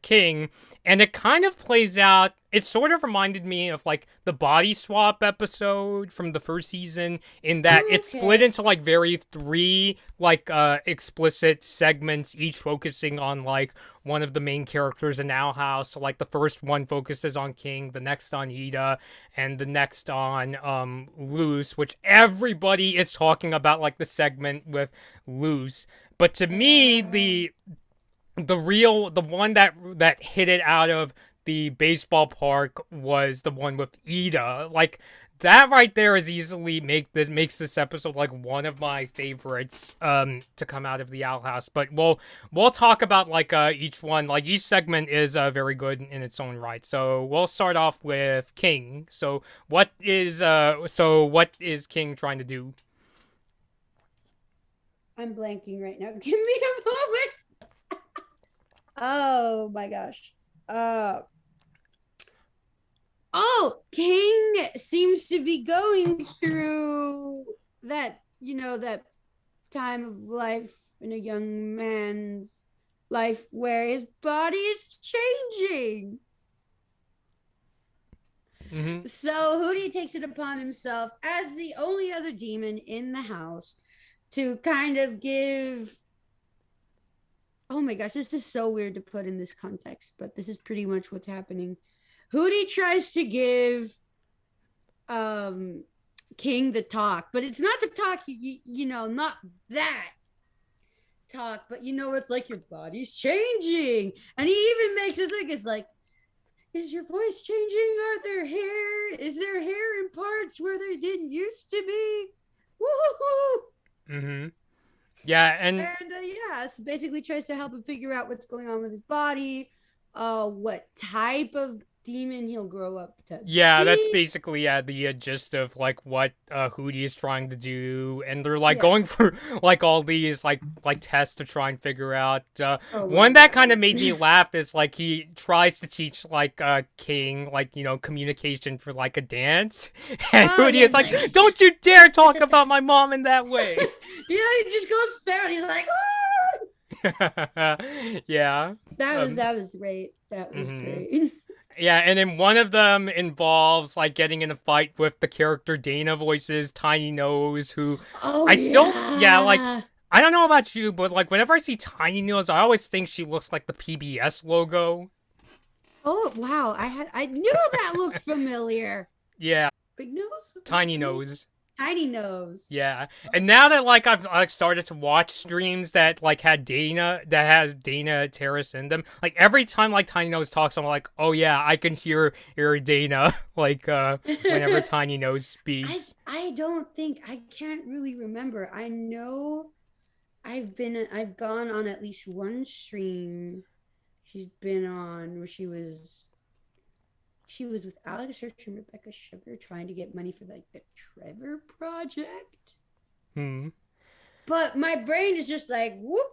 King. And it kind of plays out. It sort of reminded me of, like, the body swap episode from the first season, in that it's split into, like, very three, like, explicit segments, each focusing on, like, one of the main characters in Owl House. So, like, the first one focuses on King, the next on Eda, and the next on Luz, which everybody is talking about, like, the segment with Luz. But to me, the one that hit it out of the baseball park was the one with Eda. Like, that right there is easily makes this episode like one of my favorites to come out of the Owl House. But we'll talk about like each one. Like, each segment is very good in its own right. So we'll start off with King. So what is King trying to do? I'm blanking right now. Give me a moment. Oh my gosh. Oh, King seems to be going through that, that time of life in a young man's life where his body is changing. Mm-hmm. So Hooty takes it upon himself as the only other demon in the house to kind of give. Oh my gosh, this is so weird to put in this context, but this is pretty much what's happening. Hooty tries to give King the talk, but it's not the talk, not that talk, but it's like your body's changing. And he even makes it like, it's like, is your voice changing? Is there hair in parts where they didn't used to be? Woo-hoo-hoo! Mm-hmm. Yeah, and yeah, so basically tries to help him figure out what's going on with his body, what type of demon he'll grow up to yeah, be. that's basically the gist of like what Hooty is trying to do, and they're like going for like all these like tests to try and figure out. One that kind of made me laugh is like he tries to teach like King like communication for like a dance, and Hooty is like, "Don't you dare talk about my mom in that way." He just goes down. He's like, yeah. That was great. That was great. Yeah, and then one of them involves like getting in a fight with the character Dana voices Tiny Nose, who like I don't know about you, but like whenever I see Tiny Nose, I always think she looks like the PBS logo. Oh wow, I knew that looked familiar. Yeah. Big nose? Tiny Nose. Tiny Nose. Yeah, and now that like I've like started to watch streams that like has Dana Terrace in them, like every time like Tiny Nose talks, I'm like, oh yeah, I can hear Dana like whenever Tiny Nose speaks. I can't really remember. I know I've gone on at least one stream she's been on where she was with Alex Hirsch and Rebecca Sugar trying to get money for like the Trevor Project. Hmm. But my brain is just like, whoop,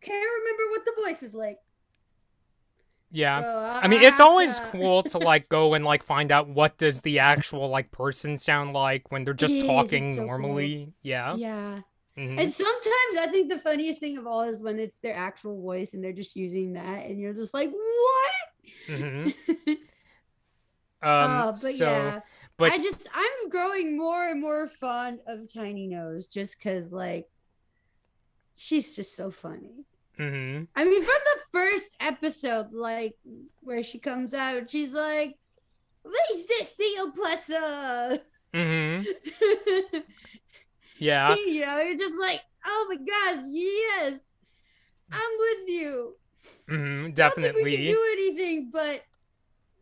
can't remember what the voice is like. So Yeah. I I mean, it's have always to. cool to like go and like find out what does the actual like person sound like when they're It just is. It's talking so cool. normally. Yeah. Yeah. Mhm. And sometimes I think the funniest thing of all is when it's their actual voice and they're just using that, and you're just like, Mhm. what? But So yeah, but I'm growing more and more fond of Tiny Nose just because, like, she's just so funny. mhm. I mean, from the first episode, like, where she comes out, she's like, resist the oppressor. Mhm. Yeah. You know, you're just like, oh my gosh, yes, I'm with you. Mhm. I don't think we can Definitely. do anything, but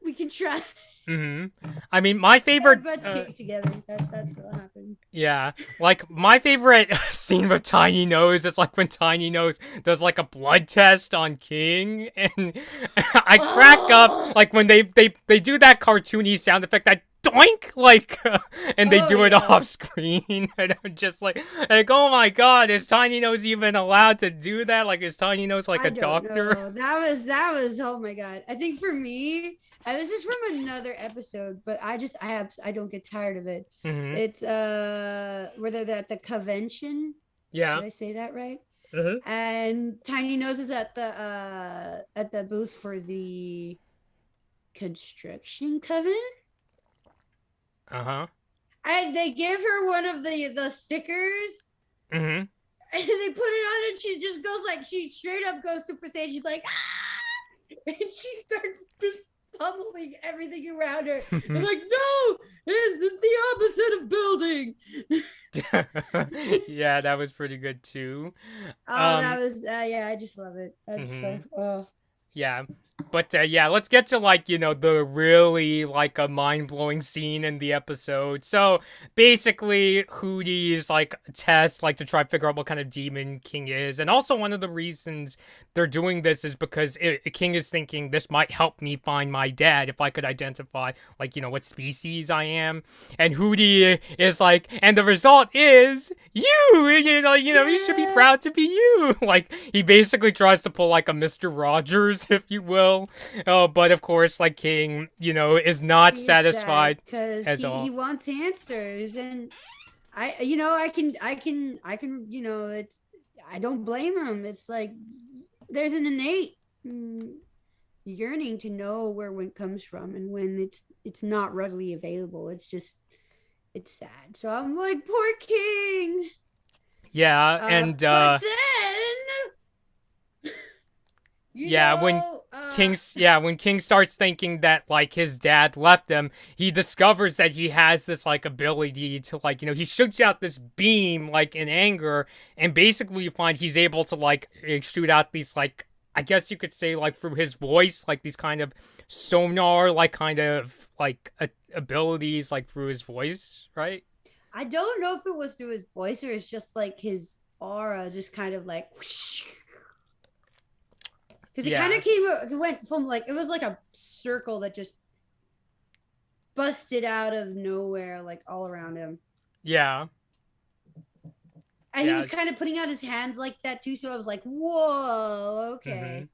we can try. Mhm. I mean, my Get our favorite butts kicked together. That's what'll happen. yeah, like my favorite scene with Tiny Nose is like when Tiny Nose does like a blood test on King, and I crack up Oh, like when they do that cartoony sound effect that doink like, and they oh do it yeah. off screen, and I'm just like oh my god, is Tiny Nose even allowed to do that? Like, is Tiny Nose like I a don't doctor? know. That was oh my god. I think for me, this is from another episode, but I don't get tired of it. Hmm. It's whether they're at the convention. Yeah. Did I say that right? Hmm. And Tiny Nose is at the booth for the construction coven. Uh huh. And they give her one of the stickers Hmm. and they put it on and she just goes like she straight up goes Super Saiyan. She's like, ah! And she starts just pummeling everything around her. And like, no, this is the opposite of building. Yeah, that was pretty good too. Oh, that Um. was yeah, I just love it. That's so Mhm. oh. Yeah. But yeah, let's get to like, the really like a mind-blowing scene in the episode. So basically Hooty's like test like to try to figure out what kind of demon King is. And also one of the reasons they're doing this is because King is thinking this might help me find my dad if I could identify like, what species I am. And Hooty is like, and the result is you, you should be Yeah. proud to be you. Like he basically tries to pull like a Mr. Rogers, if you will. But of course, like King, is not He's sad satisfied because as he all. wants answers, and I can, it's I don't blame him. It's like there's an innate yearning to know where one comes from, and when it's not readily available, it's sad. So I'm like, poor King. Yeah, and But then you yeah, know, when King starts thinking that like his dad left him, he discovers that he has this like ability to like, he shoots out this beam like in anger, and basically you find he's able to like shoot out these like, I guess you could say like through his voice, like these kind of sonar like kind of like abilities like through his voice, right? I don't know if it was through his voice or it's just like his aura, just kind of like. Whoosh, because it kind Yeah. of it went from like it was like a circle that just busted out of nowhere, like all around him, Yeah. and he was Yes. kind of putting out his hands like that too. So I was like, "Whoa, Mm-hmm. okay."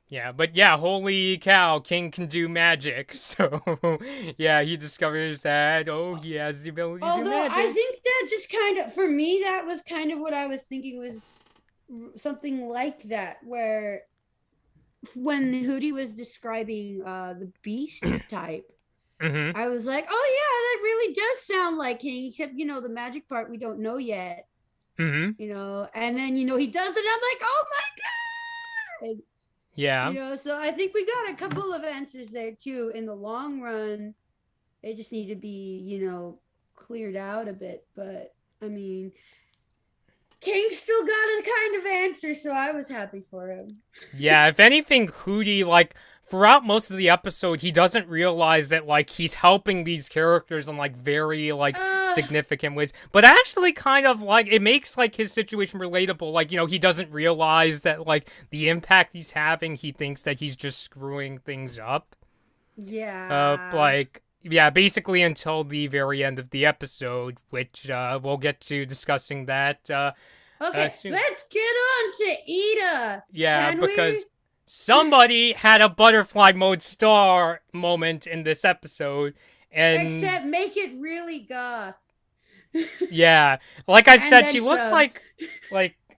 Yeah, but yeah, holy cow, King can do magic. So, yeah, he discovers that, oh, he has the ability to do Although I magic. think that just kind of for me that was kind of what I was thinking was something like that, where when Hootie was describing the beast type, Mm-hmm. I was like, "Oh yeah, that really does sound like King." Except the magic part we don't know yet. Mm-hmm. And then he does it. I'm like, oh my god, Yeah. So I think we got a couple of answers there too. In the long run, they just need to be cleared out a bit. But I mean, King still got a kind of answer, so I was happy for him. Yeah, if anything, Hootie, like, throughout most of the episode, he doesn't realize that, like, he's helping these characters in, like, very, like, uh significant ways. But actually, kind of, like, it makes, like, his situation relatable. Like, he doesn't realize that, like, the impact he's having, he thinks that he's just screwing things up. yeah. Like, yeah, basically until the very end of the episode, which we'll get to discussing that Okay, soon. let's get on to Eda. Yeah, Can we? because somebody had a butterfly mode star moment in this episode, and Except make it really goth. yeah, like I And said, then she looks some. like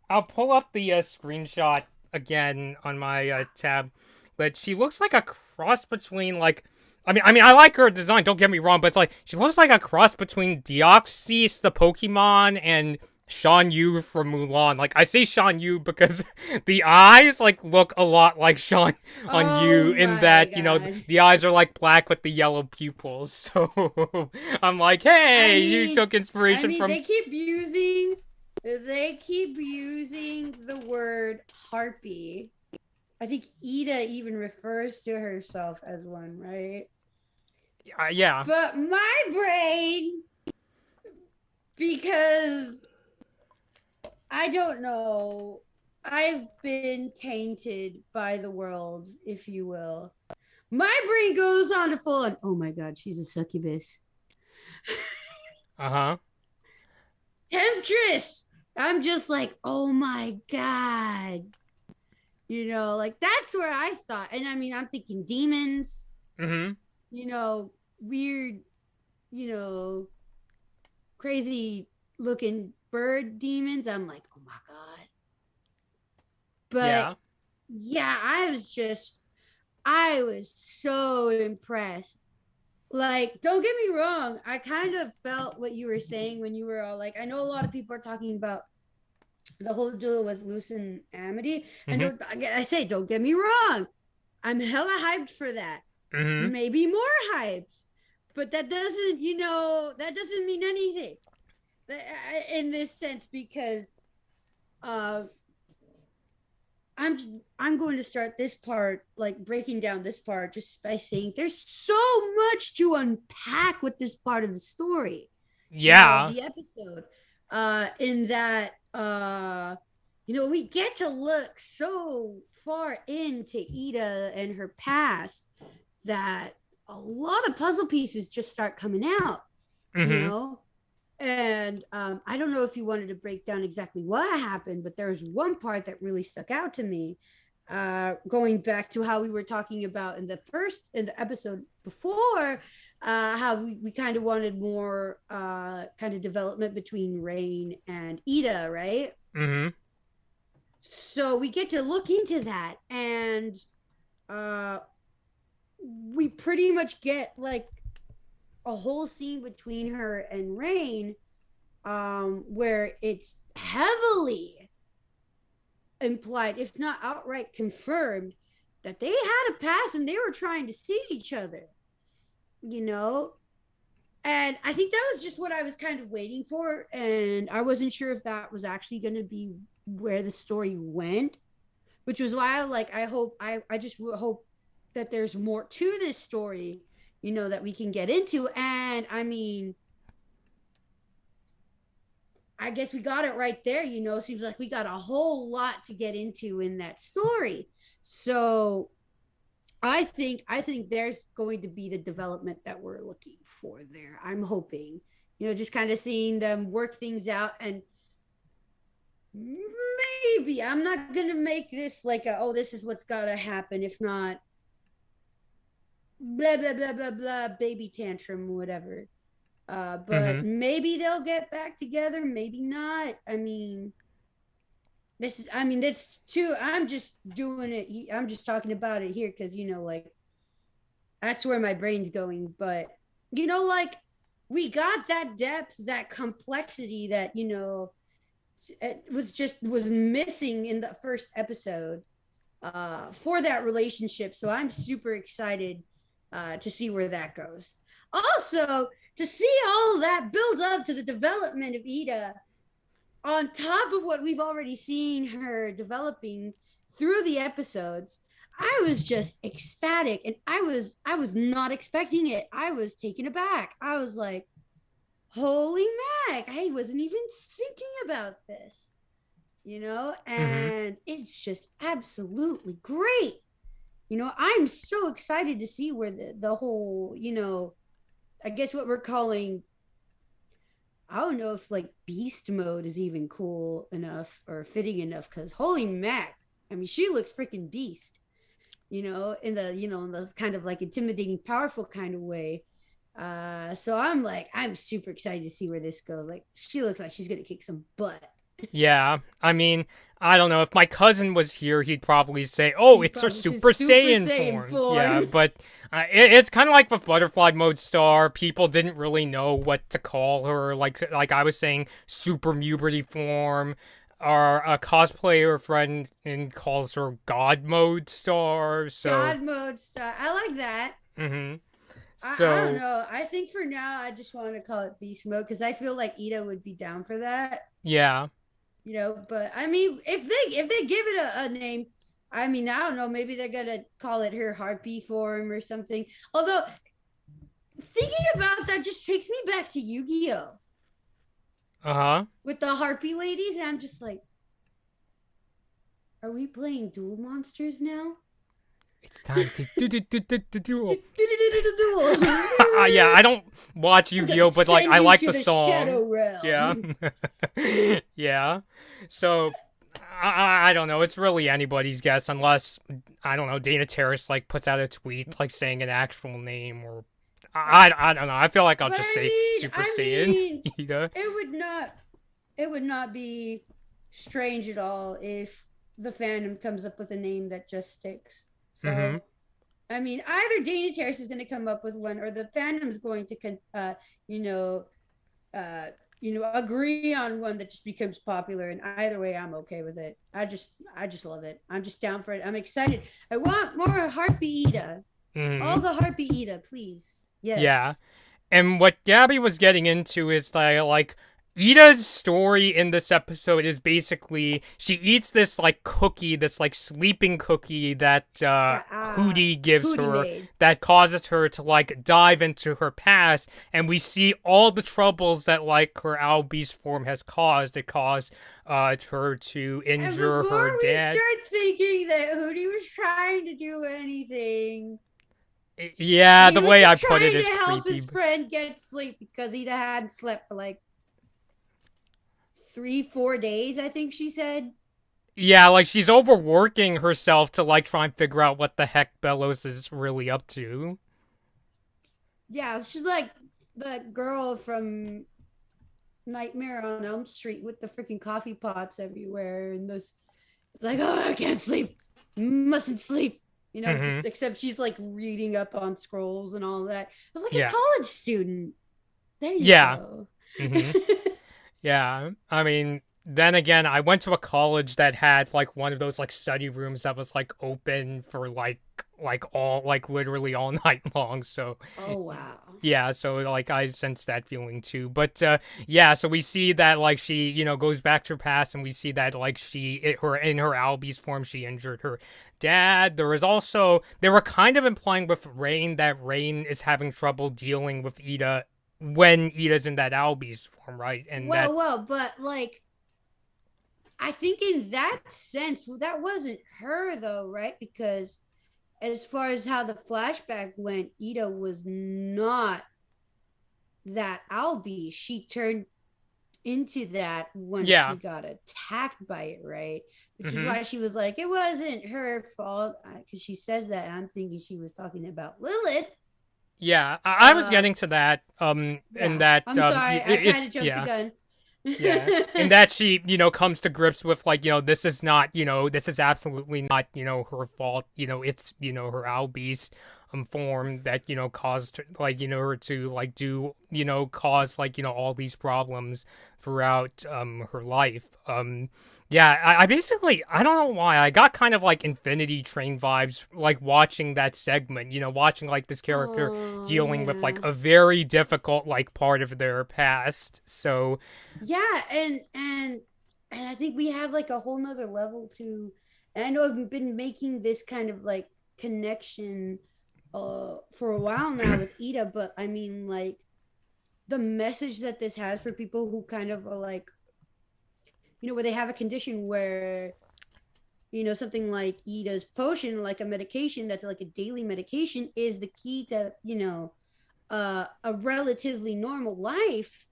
I'll pull up the screenshot again on my tab, but she looks like a cross between like. I like her design. Don't get me wrong, but it's like she looks like a cross between Deoxys the Pokemon and Shan Yu from Mulan. Like I say Shan Yu because the eyes like look a lot like Shan on Oh Yu in my that god. the eyes are like black with the yellow pupils. So I'm like, I hey, you mean, took inspiration from. they keep using the word harpy. I think Eda even refers to herself as one, right? Yeah. But my brain, because I don't know, I've been tainted by the world, if you will. My brain goes on to full on, oh my god, she's a succubus. Uh huh. Temptress! I'm just like, oh my god. Like that's where I thought. And I mean, I'm thinking demons, Mm-hmm. weird, you know, crazy looking bird demons. I'm like, oh my god. But Yeah. yeah, I was so impressed. Like, don't get me wrong, I kind of felt what you were saying when you were all like, I know a lot of people are talking about the whole duel with Luz and Amity. And Mm-hmm. I say, don't get me wrong, I'm hella hyped for that. Mm-hmm. Maybe more hyped. But that doesn't mean anything in this sense because uh, I'm going to start this part, like breaking down this part, just by saying there's so much to unpack with this part of the story, of Yeah. the episode. In that we get to look so far into Eda and her past that a lot of puzzle pieces just start coming out, you Mm-hmm. know? And I don't know if you wanted to break down exactly what happened, but there was one part that really stuck out to me. Going back to how we were talking about in the episode before, how we kind of wanted more kind of development between Raine and Eda, right? Mm-hmm. So we get to look into that, and uh, we pretty much get like a whole scene between her and Raine, where it's heavily implied, if not outright confirmed, that they had a past and they were trying to see each other, you know? And I think that was just what I was kind of waiting for. And I wasn't sure if that was actually going to be where the story went, which was why I just hope that there's more to this story, that we can get into. And I mean, I guess we got it right there. Seems like we got a whole lot to get into in that story. So I think there's going to be the development that we're looking for there. I'm hoping, just kind of seeing them work things out, and maybe I'm not gonna make this like this is what's gotta happen. If not, blah blah blah blah blah, baby tantrum, whatever. But Mm-hmm. maybe they'll get back together, maybe not. That's too. I'm just doing it. I'm just talking about it here because like that's where my brain's going. But like we got that depth, that complexity that it was missing in the first episode for that relationship. So I'm super excited to see where that goes. Also, to see all of that build up to the development of Eda on top of what we've already seen her developing through the episodes, I was just ecstatic, and I was not expecting it. I was taken aback. I was like, holy mac, I wasn't even thinking about this, Mm-hmm. and it's just absolutely great. I'm so excited to see where the whole, I guess what we're calling, I don't know if like beast mode is even cool enough or fitting enough, because holy mac, I mean, she looks freaking beast, in the, in those kind of like intimidating, powerful kind of way. So I'm super excited to see where this goes. Like, she looks like she's gonna kick some butt. Yeah, I mean, I don't know. If my cousin was here, he'd probably say, "Oh, He it's her probably says Super Super Saiyan Saiyan form." Yeah, form. but it's kind of like with Butterfly Mode Star. People didn't really know what to call her. Like I was saying, Super Muberty form. Our a cosplayer friend and calls her God Mode Star. So, God mode stuff. I like that. mm-hmm. I don't So know. I think for now I just want to call it beast mode because I feel like Eda would be down for that. yeah. But I mean, if they give it a name, I mean, I don't know, maybe they're gonna call it her harpy form or something. Although thinking about that just takes me back to Yu-Gi-Oh Uh huh. with the harpy ladies, and I'm just like, are we playing duel monsters now? It's time to do duel. Duel. Yeah, I don't watch Yu-Gi-Oh, but like Send I you like to the the song. shadow Yeah, realm. yeah. So I don't know. It's really anybody's guess unless I don't know. Dana Terrace like puts out a tweet like saying an actual name or I don't know. I feel like I'll But just I say mean, Super Saiyan. Eda. it would not be strange at all if the fandom comes up with a name that just sticks. Mm-hmm. So, I mean, either Dana Terrace is going to come up with one, or the fandom's going to, you know, uh, agree on one that just becomes popular. And either way, I'm okay with it. I just love it. I'm just down for it. I'm excited. I want more Harpy Eda. Mm-hmm. All the Harpy Eda, please. Yeah. Yes. And what Gabby was getting into is that, like, Ida's story in this episode is basically she eats this, like, cookie, this, like, sleeping cookie that Yeah, Hooty gives Hootie her made. that causes her to, like, dive into her past. And we see all the troubles that, like, her Owl Beast form has caused. It caused her to And injure her before we dad. start thinking that Hootie was trying to do anything, Yeah, he the was way I just put it trying is to help creepy. his friend get sleep because he hadn't slept for like 3, 4 days, I think she said. Yeah, like she's overworking herself to like try and figure out what the heck Bellows is really up to. Yeah, she's like the girl from Nightmare on Elm Street with the freaking coffee pots everywhere, and those. It's like, oh, I can't sleep, mustn't sleep. Just Mm-hmm. except she's like reading up on scrolls and all that. I was like a Yeah. college student. There you Yeah. go. Mm-hmm. Yeah. I mean, then again, I went to a college that had like one of those like study rooms that was like open for like all like literally all night long. So Oh wow. yeah, so like I sense that feeling too. But yeah, so we see that like she, goes back to her past and we see that like her in her Albie's form she injured her dad. They were kind of implying with Raine that Raine is having trouble dealing with Eda when Eda's in that Albie's form, right? And that But like I think in that sense, that wasn't her though, right? Because as far as how the flashback went, Eda was not that Albie. She turned into that once she yeah. got attacked by it, right? Which is Mhm. why she was like, it wasn't her fault, because she says that. I'm thinking she was talking about Lilith. Yeah, I was Uh, getting to that in yeah. that I'm sorry, I kind it's of jumped the yeah. gun. Yeah. And that she, comes to grips with like, this is not, this is absolutely not, her fault. It's, her Albies form that, caused like, her to like do, cause like, all these problems throughout her life. Yeah, I basically I don't know why I got kind of like Infinity Train vibes like watching that segment, watching like this character Oh dealing with like yeah. a very difficult like part of their past. So Yeah, and I think we have like a whole nother level to, and I know I've been making this kind of like connection for a while now with Eda, but I mean like the message that this has for people who kind of are like, where they have a condition where, something like Eda's potion, like a medication that's like a daily medication, is the key to, a relatively normal life,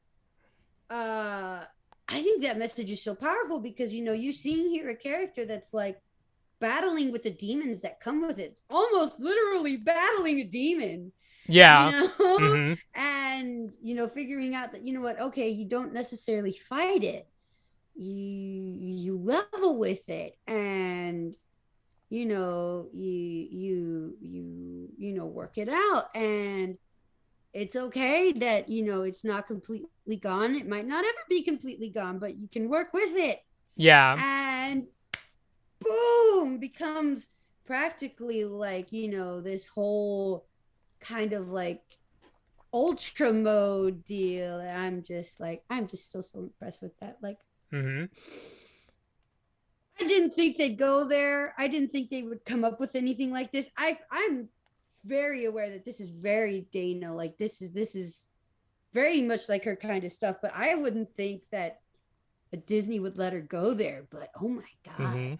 uh I think that message is so powerful because you seeing here a character that's like battling with the demons that come with it, almost literally battling a demon, you Yeah. know, Mm-hmm. and figuring out that what, okay, you don't necessarily fight it, you level with it, and work it out, and it's okay that it's not completely gone. It might not ever be completely gone, but you can work with it, Yeah. and boom, becomes practically like this whole kind of like ultra mode deal. I'm just still so impressed with that. Like, Mm-hmm. I didn't think they'd go there. I didn't think they would come up with anything like this. I'm very aware that this is very Dana. Like, this is very much like her kind of stuff. But I wouldn't think that a Disney would let her go there. But oh my god. Mm-hmm.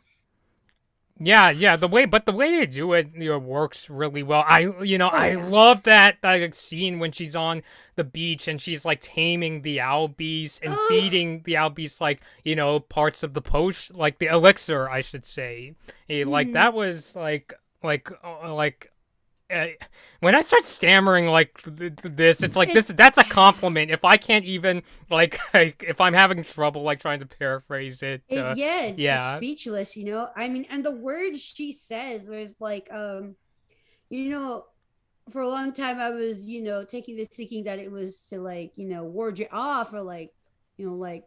Yeah, yeah, the way they do it, works really well. Oh I yeah. love that like, scene when she's on the beach and she's like taming the owl beast and Oh, feeding the owl beast like, parts of the potion, like the elixir, I should say. Like mm-hmm. that was like uh, when I start stammering like this, it's like It, that's a compliment. If I can't even like if I'm having trouble like trying to paraphrase it, yeah, it's just yeah. speechless. I mean, and the words she says was like, you know, for a long time I was, taking this thinking that it was to like, ward you off or like, like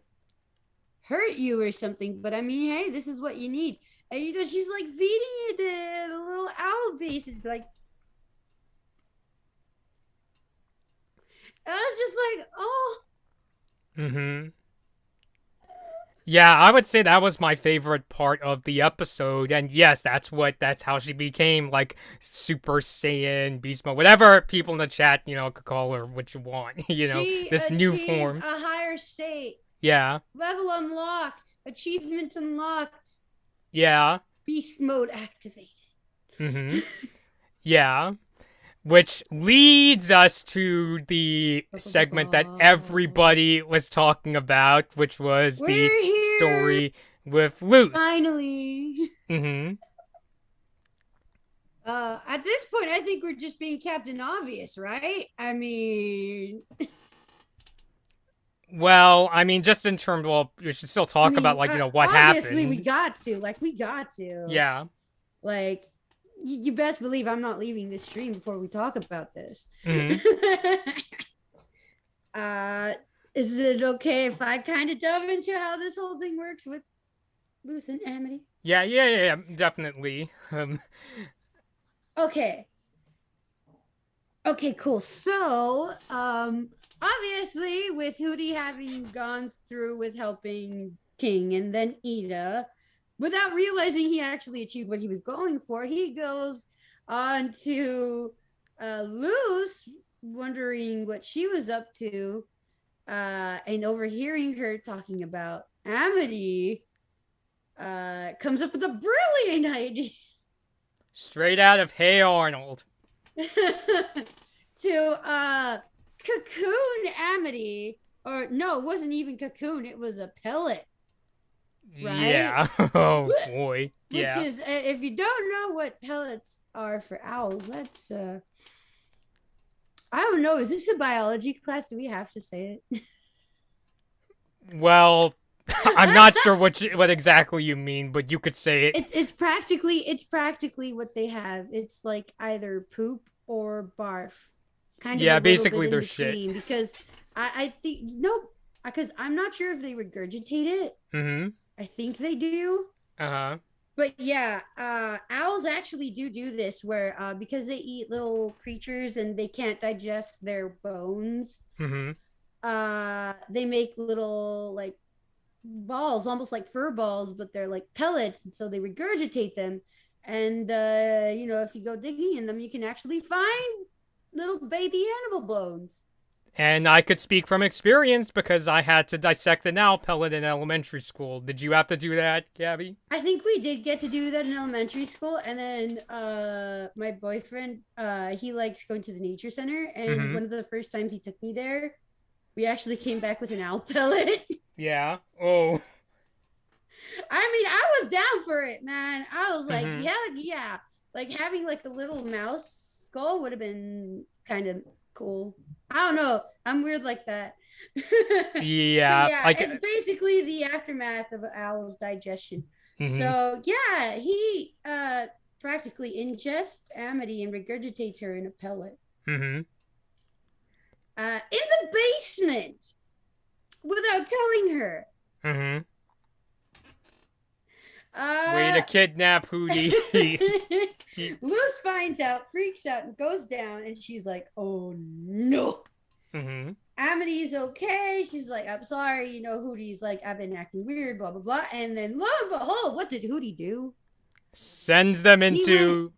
hurt you or something. But I mean, hey, this is what you need. And she's like feeding it the little owl beast. It's like, I was just like, oh, Mm-hmm. Yeah, I would say that was my favorite part of the episode, and yes, that's how she became like Super Saiyan Beast Mode, whatever people in the chat, could call her what you want, she this new achieved form. a higher state. Yeah, Level unlocked. Achievement unlocked. yeah, Beast mode activated. mm-hmm, yeah. Which leads us to the segment that everybody was talking about, which was the We're here story with Luz. finally. Mm-hmm. At this point, I think we're just being Captain Obvious, right? I mean, Well, I mean, just in terms, well, we should still talk about like what obviously we happened. got to. Like, we got to. Yeah. Like, you best believe I'm not leaving this stream before we talk about this. Hmm. uh, is it okay if I kind of delve into how this whole thing works with Luce and Amity? Yeah, yeah, yeah, yeah, definitely. Okay. Okay, cool. So, obviously, with Hooty having gone through with helping King and then Eda, without realizing he actually achieved what he was going for, he goes on to Luz, wondering what she was up to, and overhearing her talking about Amity, comes up with a brilliant idea. Straight out of Hey Arnold. To cocoon Amity, or no, it wasn't even cocoon, it was a pellet, right? Yeah. Oh boy. Which Yeah. is, if you don't know what pellets are for owls, that's I don't know, is this a biology class? Do we have to say it? Well, I'm not sure what exactly you mean, but you could say it. It's practically what they have. It's like either poop or barf, kind of a Yeah, little bit basically in their shit. between. Because I think no, because I'm not sure if they regurgitate it. Mm-hmm. I think they do. Uh-huh. But yeah, owls actually do this where because they eat little creatures and they can't digest their bones, Mm-hmm. they make little like balls, almost like fur balls, but they're like pellets, and so they regurgitate them. And if you go digging in them, you can actually find little baby animal bones. And I could speak from experience because I had to dissect an owl pellet in elementary school. Did you have to do that, Gabby? I think we did get to do that in elementary school, and then my boyfriend he likes going to the nature center, and Mm-hmm. one of the first times he took me there, we actually came back with an owl pellet. Yeah. Oh. I mean, I was down for it, man. I was like, Mm-hmm. yeah, yeah. Like having like a little mouse skull would have been kind of cool. I don't know. I'm weird like that. But Yeah. yeah, Like. it's basically the aftermath of an owl's digestion. Mm-hmm. So yeah, he practically ingests Amity and regurgitates her in a pellet. Mm-hmm. In the basement without telling her. Mm-hmm. Way Uh to kidnap Hooty. Luz finds out, freaks out, and goes down, and she's like, oh no. Mm-hmm. Amity's okay. She's like, I'm sorry, you know, Hooty's like, I've been acting weird, blah blah blah. And then lo and behold, what did Hooty do? Sends them He went into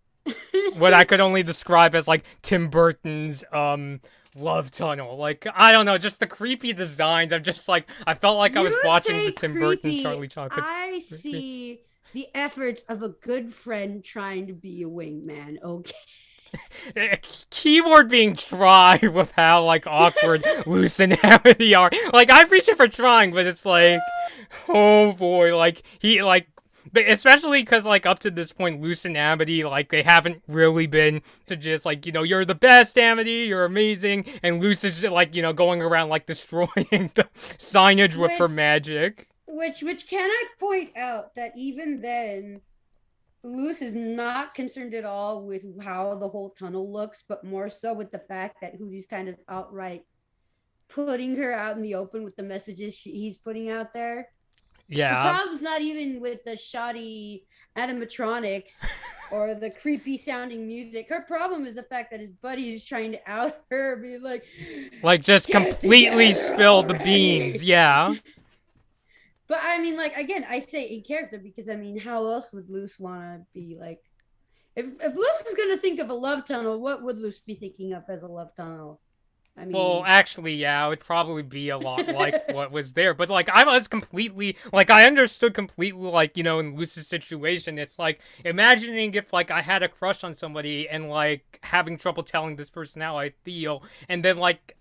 what I could only describe as like Tim Burton's love tunnel. Like, I don't know, just the creepy designs. I'm just like, I felt like I was You watching say the Tim Burton creepy. Charlie Chocolate. I see the efforts of a good friend trying to be a wingman. Okay. Keyword being try with how like awkward Luce and Amity are. Like, I appreciate for trying, but it's like, oh boy, like he like. Especially because, like, up to this point, Luce and Amity, like, they haven't really been to just, like, you know, you're the best, Amity, you're amazing, and Luce is, just, like, you know, going around, like, destroying the signage with her magic. Which can I point out that even then, Luz is not concerned at all with how the whole tunnel looks, but more so with the fact that Hooty's kind of outright putting her out in the open with the messages he's putting out there. Her Yeah. problem's not even with the shoddy animatronics or the creepy sounding music. Her problem is the fact that his buddy is trying to out her, be like, just completely spill the already. beans, yeah. But I mean, like, again, I say in character because I mean, how else would Luce want to be like? If Luce is gonna think of a love tunnel, what would Luce be thinking of as a love tunnel? I Well, mean, actually, yeah, it would probably be a lot like what was there. But, like, I was completely, like, I understood completely, like, you know, in Luce's situation, it's like, imagining if, like, I had a crush on somebody and, like, having trouble telling this person how I feel, and then, like,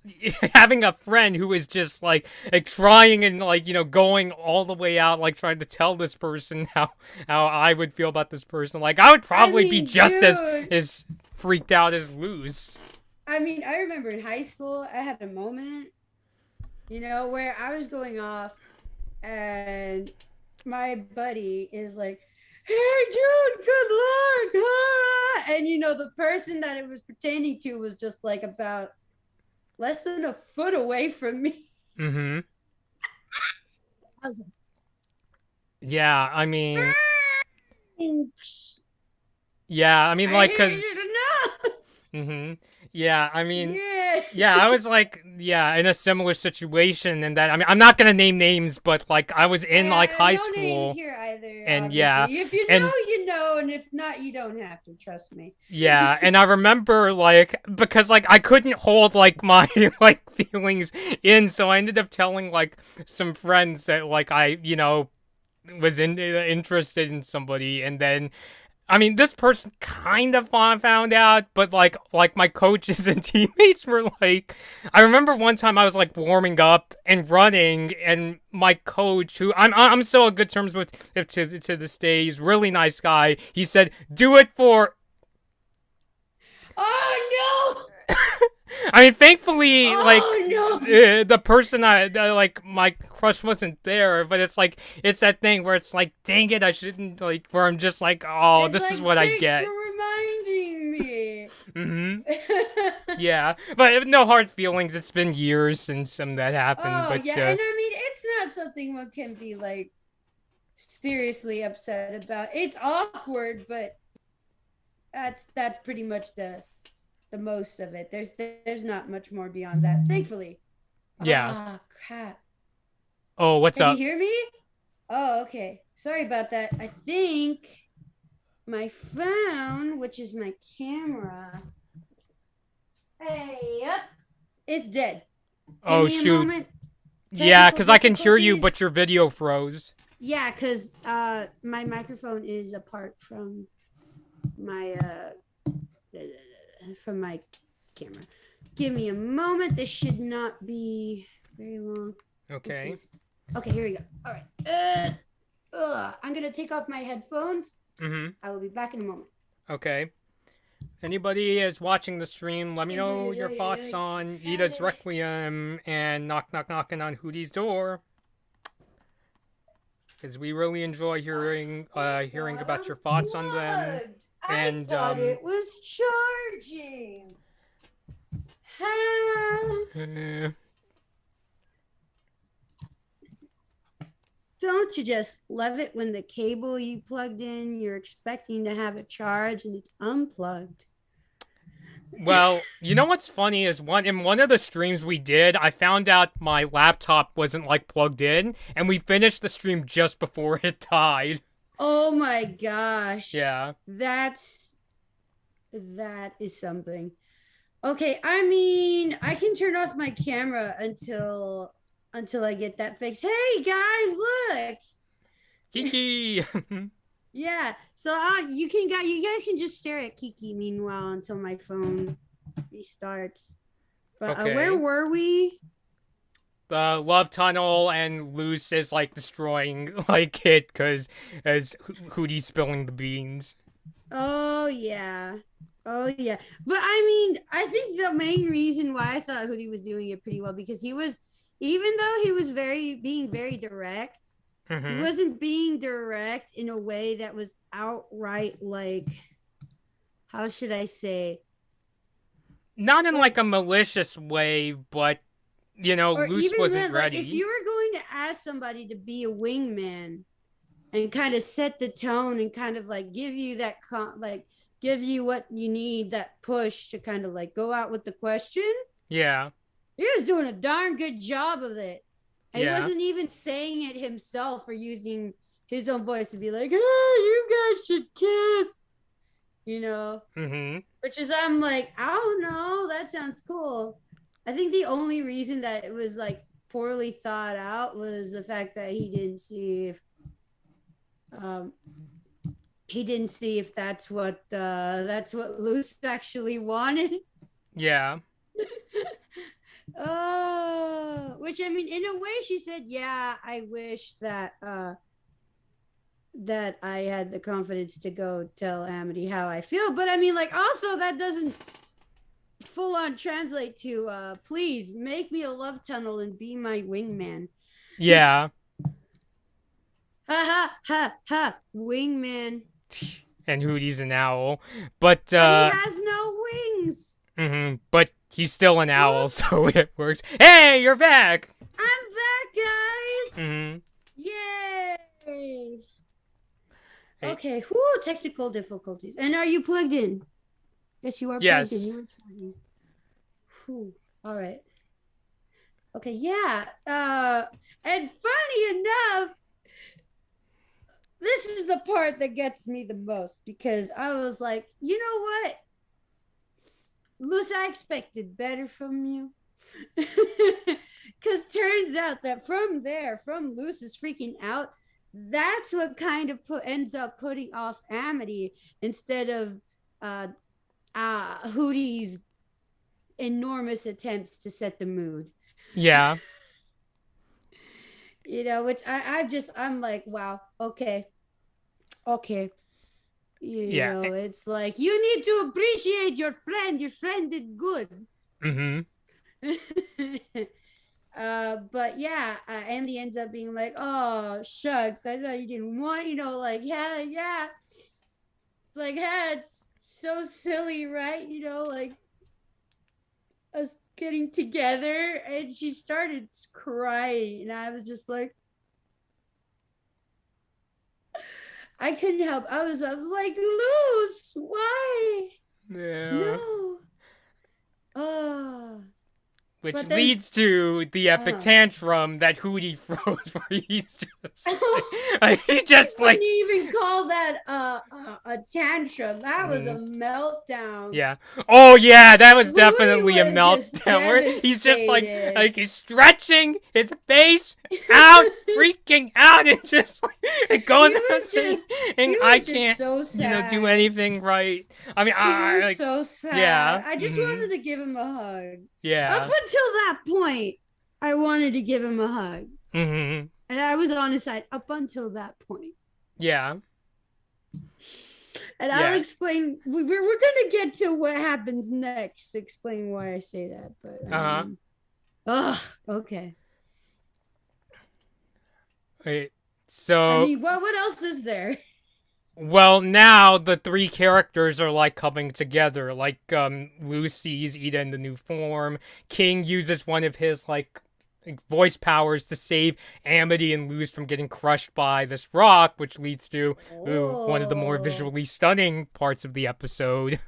having a friend who is just, like trying and, like, you know, going all the way out, like, trying to tell this person how I would feel about this person. Like, I would probably be just dude, as freaked out as Luz. I mean, I remember in high school, I had a moment, you know, where I was going off and my buddy is like, hey, dude, good luck. Ah! And, you know, the person that it was pertaining to was just like about less than a foot away from me. Mm-hmm. I was Yeah, I mean, like, yeah, I mean, I like, need cause, you to know. mm-hmm. Yeah, I mean, Yeah. yeah, I was like, yeah, in a similar situation, and that, I mean, I'm not gonna name names, but like, I was in like high No names school, here either, and yeah, obviously. If you know, and you know, and if not, you don't have to. Trust me. yeah, and I remember like because like I couldn't hold like my like feelings in, so I ended up telling like some friends that like I, you know, was interested in somebody, and then I mean, this person kind of found out, but like my coaches and teammates were like, I remember one time I was like warming up and running, and my coach, who I'm still on good terms with, to this day, he's a really nice guy. He said, "Do it for." Oh no! I mean, thankfully, like Oh no! the person like my crush wasn't there, but it's like it's that thing where it's like, dang it, I shouldn't like. Where I'm just like, oh, It's this like, is what I thanks get. for reminding me. Yeah, but no hard feelings. It's been years since that happened, Oh but yeah, and I mean, it's not something one can be like seriously upset about. It's awkward, but that's pretty much the most of it. There's not much more beyond that, thankfully. yeah. Ah, crap. Oh, what's Can up? you hear me? Oh, okay. Sorry about that. I think my phone, which is my camera, hey, yep, it's dead. Give Oh me a shoot. moment. Yeah, Technical because I can hear you, difficulties. but your video froze. Yeah, because my microphone is apart my from my camera. Give me a moment. This should not be very long. Okay. Oopsies. Okay, here we go. All right. I'm gonna take off my headphones. Mm-hmm. I will be back in a moment. Okay. Anybody is watching the stream, let me know your thoughts on Eda's Requiem and knocking on Hooty's door. Because we really enjoy hearing about your thoughts on them. I And thought it was charging. Don't you just love it when the cable you plugged in, you're expecting to have it charge and it's unplugged? well, you know what's funny is in one of the streams we did, I found out my laptop wasn't like plugged in, and we finished the stream just before it died. Oh my gosh. Yeah. That is something. Okay, I mean, I can turn off my camera until I get that fixed. Hey guys, look. Kiki. Yeah. So you guys can just stare at Kiki meanwhile until my phone restarts. But Okay. where were we? The love tunnel, and Luz is like destroying like it because as Hooty's spilling the beans. Oh yeah. Oh yeah. But I mean, I think the main reason why I thought Hooty was doing it pretty well because he was, even though he was being very direct, he wasn't being direct in a way that was outright like, how should I say? Not in like a malicious way, but you know, Or Luz even wasn't then, ready. like if you were going to ask somebody to be a wingman and kind of set the tone and kind of like give you that give you what you need, that push to kind of like go out with the question. Yeah. He was doing a darn good job of it. And yeah. He wasn't even saying it himself or using his own voice to be like, hey, you guys should kiss. You know? Mm-hmm. Which is, I'm like, I don't know. That sounds cool. I think the only reason that it was like poorly thought out was the fact that he didn't see if that's what Luz actually wanted. Yeah. Which I mean, in a way, she said, "Yeah, I wish that that I had the confidence to go tell Amity how I feel." But I mean, like, also that doesn't full on translate to please make me a love tunnel and be my wingman. Yeah. Ha ha ha ha, wingman. And Hooty's an owl, but he has no wings. But he's still an owl, so it works. Hey, you're back. I'm back, guys. Yay. Hey. Okay. Whoo, technical difficulties. And are you plugged in? Yes, you are plugged in. You are charging. Whew. All right. Okay, yeah. And funny enough, this is the part that gets me the most because I was like, you know what? Luz, I expected better from you. Because turns out that from Luz's freaking out, that's what kind of ends up putting off Amity instead of Hooty's enormous attempts to set the mood. Yeah. You know, which I'm like, wow, okay. You know, it's like you need to appreciate your friend. Your friend did good. But yeah, Andy ends up being like, oh shucks, I thought you didn't want, you know, like yeah. It's like, yeah, it's so silly, right? You know, like us getting together, and she started crying, and I was just like, I couldn't help. I was like, Luz, why? Yeah. No. Oh. which But then, leads to the epic uh, tantrum that Hooty throws, where he's just he I just wouldn't like even call that a tantrum. That was a mhm. meltdown. Yeah. Oh yeah, that was Hootie definitely a was just meltdown where he's just devastated. like he's stretching his face out, freaking out, and just like it goes out saying, He I was just can't, so do sad. anything right. I mean, He I was like so sad. yeah. I just wanted to give him a hug. Up Yeah. until that point, I wanted to give him a hug. Mhm. And I was on his side up until that point. Yeah. And I'll Yeah. explain. We're going to get to what happens next. Explain why I say that. But Uh-huh. Okay. Wait. I So mean, what else is there? well, now the three characters are like coming together. Like, Luz sees Eda in the new form. King uses one of his like voice powers to save Amity and Luz from getting crushed by this rock, which leads to one of the more Oh. visually stunning parts of the episode.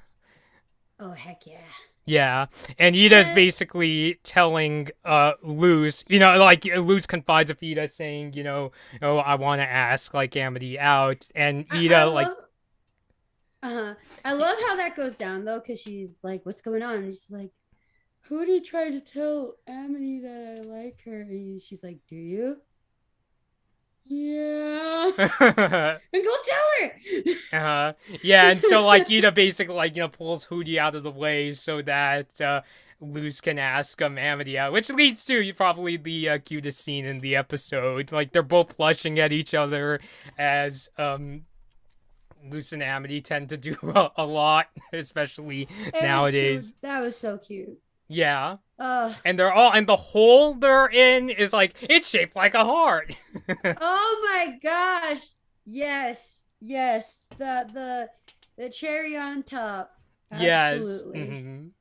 Oh, heck yeah. Yeah, and Ida's And basically telling Luz, like Luz confides with Eda saying, oh, I want to ask like Amity out, and I Eda like love I love how that goes down though, because she's like, "What's going on?" And she's like, "Hooty tried to tell Amity that I like her," and she's like, "Do you?" Yeah. And go tell her. Yeah, and so like Eda basically like pulls Hooty out of the way so that Luz can ask Amity out, which leads to probably the cutest scene in the episode. Like they're both blushing at each other as Luz and Amity tend to do a lot, especially nowadays. That was so cute. Yeah. Uh And the hole they're in is like it's shaped like a heart. oh my gosh. Yes. Yes. The cherry on top. Yes. Absolutely.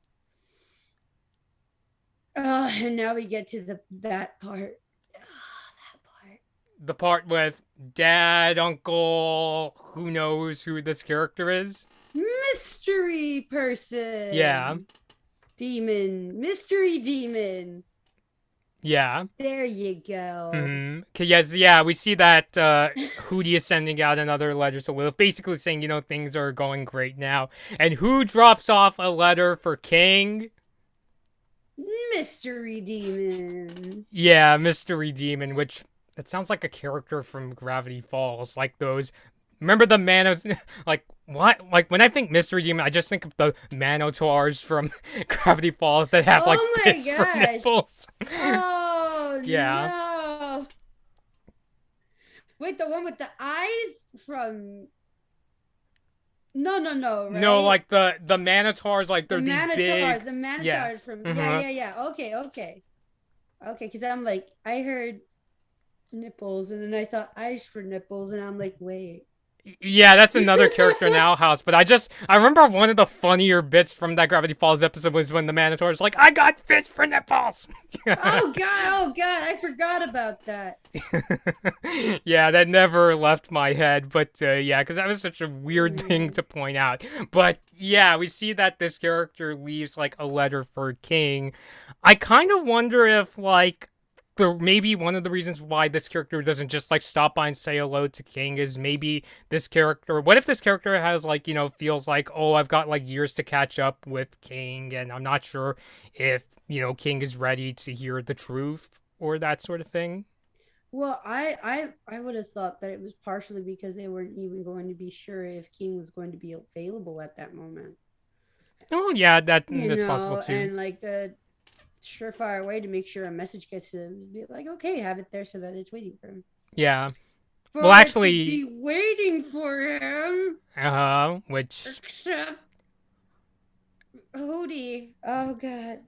And now we get to that part. That part. The part with dad, uncle, who knows who this character is? Mystery person. Yeah. Demon. Mystery demon. Yeah. There you go. Yes, yeah, we see that Hooty is sending out another letter to Lilith, basically saying, things are going great now. And who drops off a letter for King? Mystery demon. Yeah, Mystery Demon, which that sounds like a character from Gravity Falls, like those. Remember the like what? Like when I think Mystery Demon, I just think of the Manotaurs from Gravity Falls that have like fists for nipples. Oh yeah. no! Wait, the one with the eyes from? No, right? No, like the Manotaurs, like they're these big. The Manotaurs Yeah. from. Yeah. Okay. Because I'm like, I heard nipples, and then I thought eyes for nipples, and I'm like, wait. Yeah, that's another character in Owl House, but I remember one of the funnier bits from that Gravity Falls episode was when the Manotaur's like, I got fish for nipples! Oh god, I forgot about that. Yeah, that never left my head, but yeah, because that was such a weird thing to point out. But yeah, we see that this character leaves like a letter for King. I kind of wonder if like maybe one of the reasons why this character doesn't just like stop by and say hello to King is maybe this character. What if this character has like feels like, oh, I've got like years to catch up with King, and I'm not sure if King is ready to hear the truth or that sort of thing. Well, I would have thought that it was partially because they weren't even going to be sure if King was going to be available at that moment. Oh yeah, that's possible too. And like the surefire way to make sure a message gets to them is be like, okay, have it there so that it's waiting for him. Yeah. Well, actually, be waiting for him. Which except Hooty. Oh god,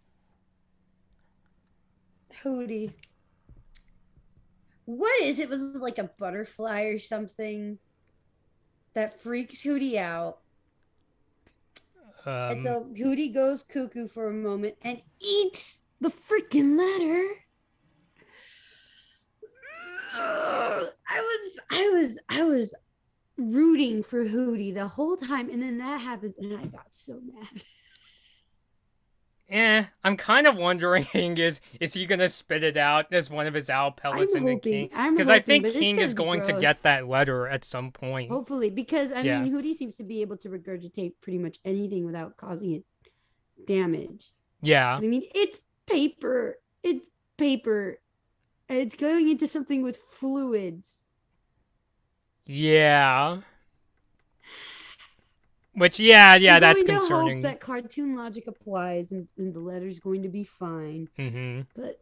Hooty. What is it? Was it like a butterfly or something that freaks Hooty out? And so Hooty goes cuckoo for a moment and eats the freaking letter. I was rooting for Hooty the whole time, and then that happens, and I got so mad. I'm kind of wondering is he gonna spit it out as one of his owl pellets and then King? I'm Because I hoping, think but it's King gonna is be going to gross. get that letter at some point. Hopefully, because I Yeah. mean, Hooty seems to be able to regurgitate pretty much anything without causing it damage. Yeah. I mean, it's paper. It's paper. It's going into something with fluids. Yeah. Which, yeah, I'm that's going to hope concerning. that cartoon logic applies and the letter's going to be fine. Hmm. But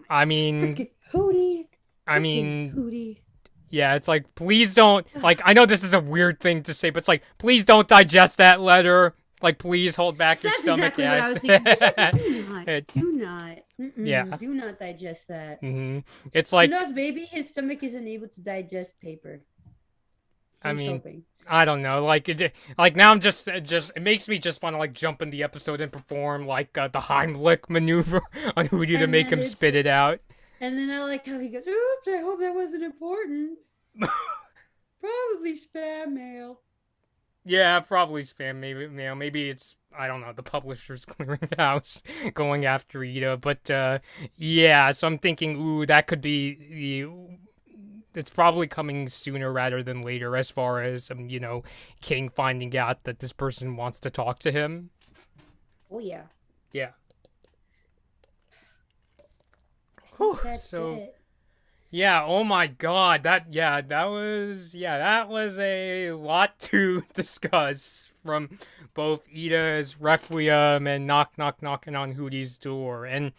I mean, freaking Hooty, I freaking mean, Hooty. yeah, it's like, please don't, like, I know this is a weird thing to say, but it's like, please don't digest that letter. Like, please hold back your That's stomach. exactly what Yeah, I was thinking. Just like, it, do not, yeah. do not digest that. Hmm. It's Who like, knows? Maybe his stomach isn't able to digest paper. I Here's mean, hoping. I don't know. Like, like now I'm just, it makes me just want to like jump in the episode and perform like the Heimlich maneuver on Hootie to And make then him spit it out. and then I like how he goes, "Oops, I hope that wasn't important. Probably spam mail." Yeah, probably spam. Maybe it's I don't know the publisher's clearinghouse going after Eda, but yeah. So I'm thinking, ooh, that could be the. It's probably coming sooner rather than later, as far as King finding out that this person wants to talk to him. Oh yeah. Yeah. Whew, That's so it. yeah, oh my god, that was a lot to discuss from both Eda's Requiem and knocking on Hooty's door. And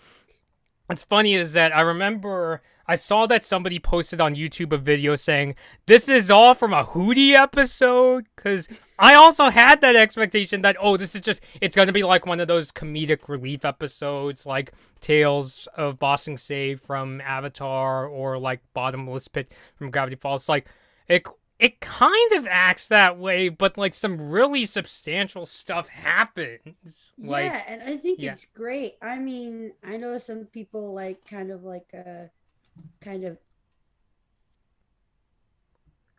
what's funny is that I remember I saw that somebody posted on YouTube a video saying this is all from a Hooty episode, because I also had that expectation that this is just it's gonna be like one of those comedic relief episodes like Tales of Bossing Save from Avatar or like Bottomless Pit from Gravity Falls. Like it kind of acts that way, but like some really substantial stuff happens. Like Yeah, and I think yeah. it's great. I mean, I know some people like like a kind of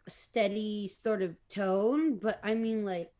steady sort of tone, but I mean, like,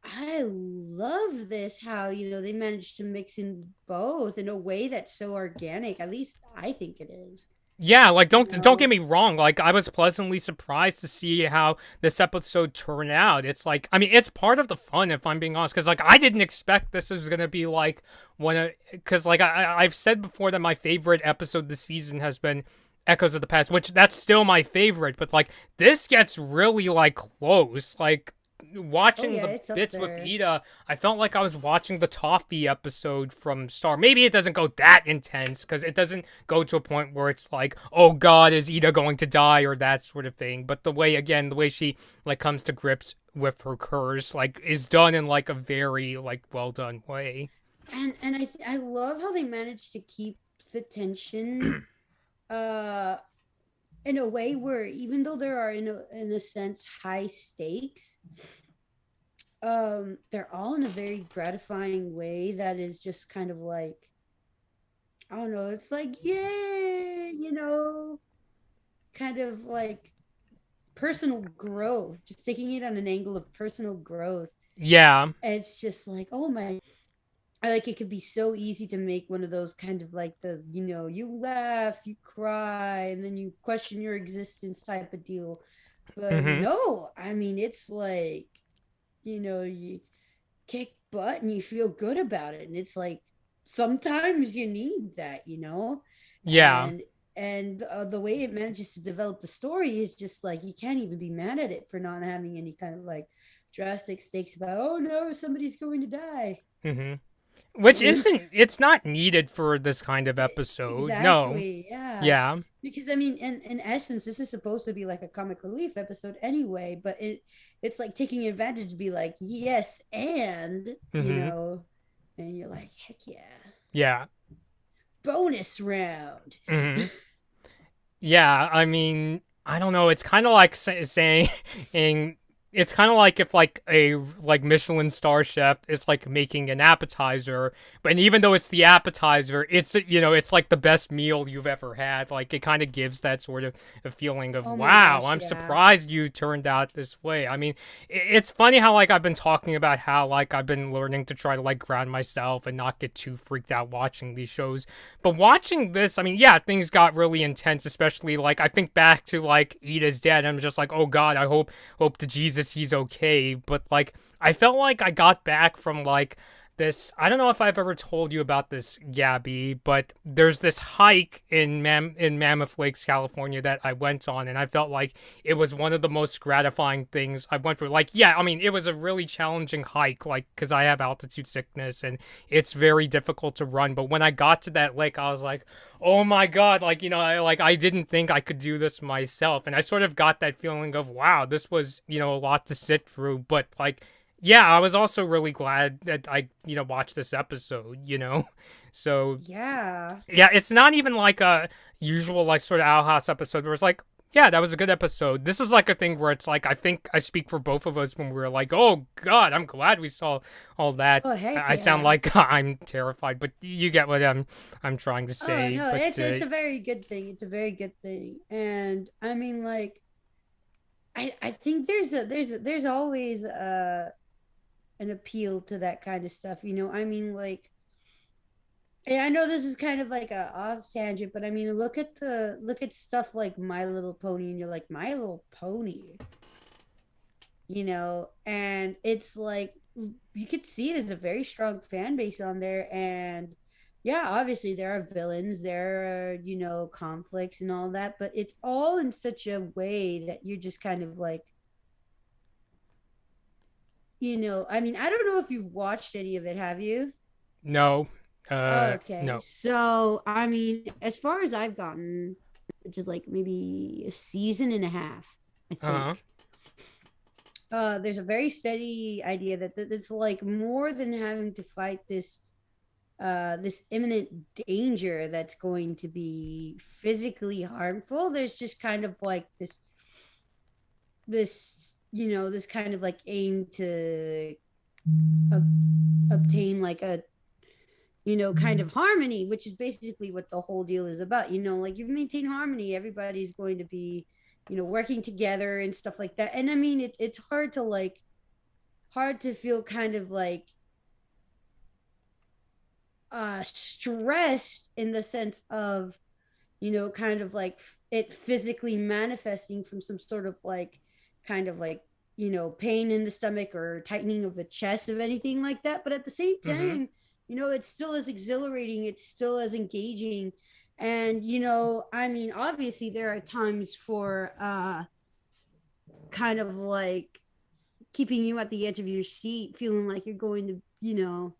I love this how, they managed to mix in both in a way that's so organic. At least I think it is. Yeah, like You don't get know? me wrong. Like I was pleasantly surprised to see how this episode turned out. It's like I mean, it's part of the fun if I'm being honest, because like I didn't expect this was gonna be like one of because like I've said before that my favorite episode this season has been Echoes of the Past, which that's still my favorite. But like this gets really like close. Like Oh watching yeah, the it's up bits with there. Eda, I felt like I was watching the Toffee episode from Star. Maybe it doesn't go that intense because it doesn't go to a point where it's like, oh God, is Eda going to die or that sort of thing. But the way she like comes to grips with her curse like is done in like a very like well done way. And I love how they managed to keep the tension uh in a way where even though there are in a sense high stakes, they're all in a very gratifying way that is just kind of like, I don't know, it's like, yay, kind of like personal growth, just taking it on an angle of personal growth. Yeah. It's just like, oh my, I like it could be so easy to make one of those kind of like you laugh, you cry, and then you question your existence type of deal. But Mm-hmm. no, I mean, it's like, you kick butt and you feel good about it. And it's like sometimes you need that, Yeah. and the way it manages to develop the story is just like you can't even be mad at it for not having any kind of like drastic stakes about, oh no, somebody's going to die. Mm-hmm. Which isn't it's not needed for this kind of episode. No. Exactly, yeah. Yeah. Because I mean, in essence, this is supposed to be like a comic relief episode anyway, but it's like taking advantage to be like, yes, and Mm-hmm. and you're like, heck yeah, Yeah. bonus round. Mm-hmm. Yeah, I mean, I don't know. It's kind of like saying it's kind of like if like a like Michelin star chef is like making an appetizer, but even though it's the appetizer, it's it's like the best meal you've ever had. Like it kind of gives that sort of a feeling of Oh my wow, gosh, I'm yeah. surprised you turned out this way. I mean, it's funny how like I've been talking about how like I've been learning to try to like ground myself and not get too freaked out watching these shows. But watching this, I mean, yeah, things got really intense, especially like I think back to like Eda's dad. I'm just like, oh God, I hope to Jesus he's okay. But like, I felt like I got back from like this. I don't know if I've ever told you about this, Gabby, but there's this hike in Mammoth Lakes, California that I went on, and I felt like it was one of the most gratifying things I went through. Like, yeah, I mean, it was a really challenging hike, like because I have altitude sickness and it's very difficult to run. But when I got to that lake, I was like, oh my God, like I didn't think I could do this myself, and I sort of got that feeling of wow, this was a lot to sit through, but like yeah, I was also really glad that I watched this episode. So Yeah. yeah, it's not even like a usual like sort of Owl House episode where it's like yeah, that was a good episode. This was like a thing where it's like I think I speak for both of us when we were like, oh God, I'm glad we saw all that. Oh heck I sound yeah. like I'm terrified, but you get what I'm trying to Oh say. no, But it's a very good thing. It's a very good thing. And I mean like I think there's always an appeal to that kind of stuff, you know. I mean like and I know this is kind of like a off tangent, but I mean look at stuff like My Little Pony and you're like My Little Pony, you know, and it's like you could see it as a very strong fan base on there. And yeah, obviously there are villains, there are, you know, conflicts and all that, but it's all in such a way that you're just kind of like, you know, I mean, I don't know if you've watched any of it, have you? no, Okay, no. so I mean, as far as I've gotten, which is like maybe a season and a half, I Uh huh. think. There's a very steady idea that it's like more than having to fight this imminent danger that's going to be physically harmful. There's just kind of like this you know, this kind of like aim to obtain like a, you know, kind of harmony, which is basically what the whole deal is about. You know, like you maintain harmony, everybody's going to be, you know, working together and stuff like that. And I mean it's hard to like, hard to feel kind of like stressed in the sense of, you know, kind of like it physically manifesting from some sort of like kind of like, you know, pain in the stomach or tightening of the chest of anything like that. But at the same Mm-hmm. time, you know, it's still as exhilarating, it's still as engaging. And you know, I mean obviously there are times for kind of like keeping you at the edge of your seat feeling like you're going to, you know,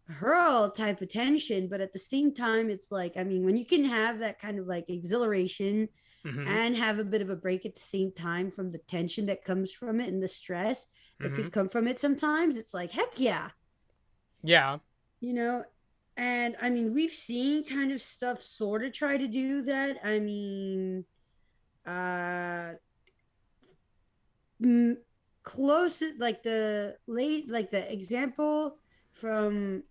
hurl type of tension. But at the same time, it's like, I mean, when you can have that kind of like exhilaration Mm-hmm. and have a bit of a break at the same time from the tension that comes from it and the stress that Mm-hmm. could come from it sometimes, it's like, heck yeah, Yeah. you know. And I mean, we've seen kind of stuff sort of try to do that. I mean, uh, close, like the late, like the example from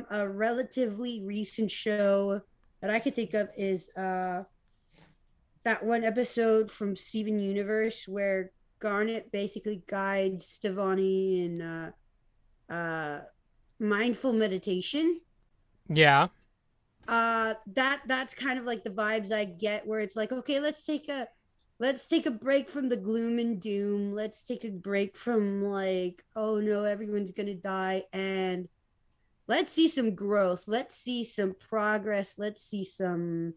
a relatively recent show that I could think of is that one episode from Steven Universe where Garnet basically guides Stevani in mindful meditation. Yeah. That's kind of like the vibes I get, where it's like, okay, let's take a break from the gloom and doom. Let's take a break from like, oh no, everyone's gonna die, and let's see some growth, let's see some progress, let's see some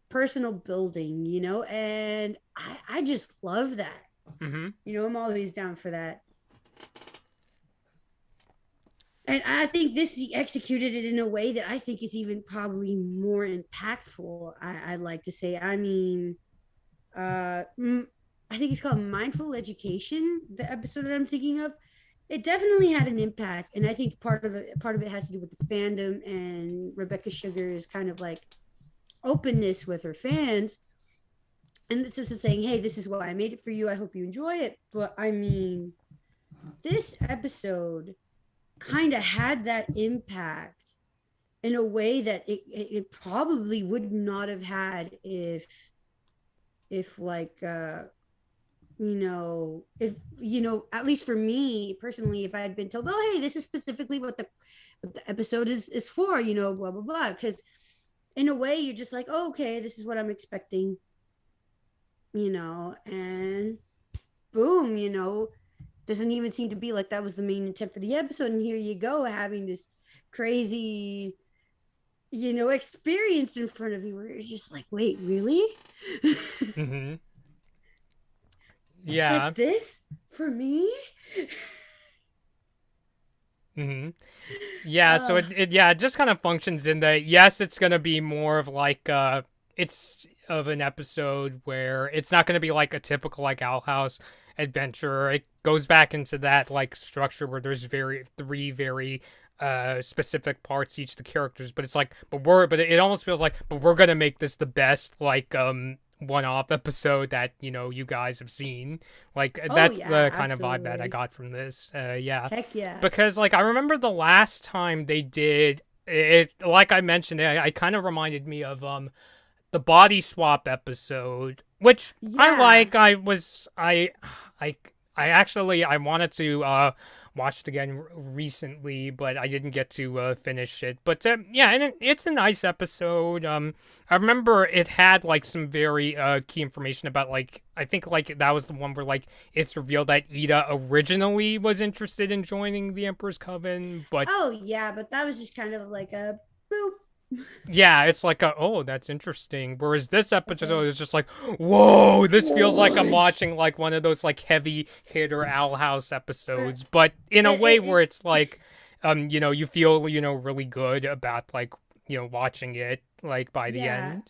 personal building, you know. And I just love that, Mm-hmm. you know. I'm always down for that. And I think this, he executed it in a way that I think is even probably more impactful. I'd like to say, I mean, uh I think it's called Mindful Education, the episode that I'm thinking of. It definitely had an impact, and I think part of it has to do with the fandom and Rebecca Sugar's kind of like openness with her fans. And this is saying, hey, this is why I made it for you. I hope you enjoy it. But I mean, this episode kind of had that impact in a way that it probably would not have had if like if at least for me personally, if I had been told, oh, hey, this is specifically what the episode is for, blah blah blah, because in a way you're just like, oh, okay, this is what I'm expecting, and boom, doesn't even seem to be like that was the main intent for the episode, and here you go having this crazy experience in front of you where you're just like, wait, really? Mm-hmm. It's Yeah. like this for me? Mm-hmm. Yeah, so it just kind of functions in that, yes, it's gonna be more of like it's of an episode where it's not gonna be like a typical like Owl House adventure. It goes back into that like structure where there's three very specific parts each of the characters, but it's like but it almost feels like but we're gonna make this the best like one-off episode that you guys have seen. Like Oh that's yeah, the kind of vibe that I absolutely. got from this. Yeah, Heck yeah. because like I remember the last time they did it, like I mentioned, I kind of reminded me of the body swap episode, which I Yeah. like. I actually I wanted to watch it again recently, but I didn't get to finish it. But yeah, and it's a nice episode. I remember it had like some very key information about like I think like that was the one where like it's revealed that Eda originally was interested in joining the Emperor's Coven, but Oh yeah, but that was just kind of like a boop. yeah, it's like oh, that's interesting. Whereas this episode Okay. is just like, whoa, this feels like I'm Whoosh. watching like one of those like heavy hitter Owl House But episodes, but in a it, way it, where it it's like, you feel really good about like watching it like by the yeah. end.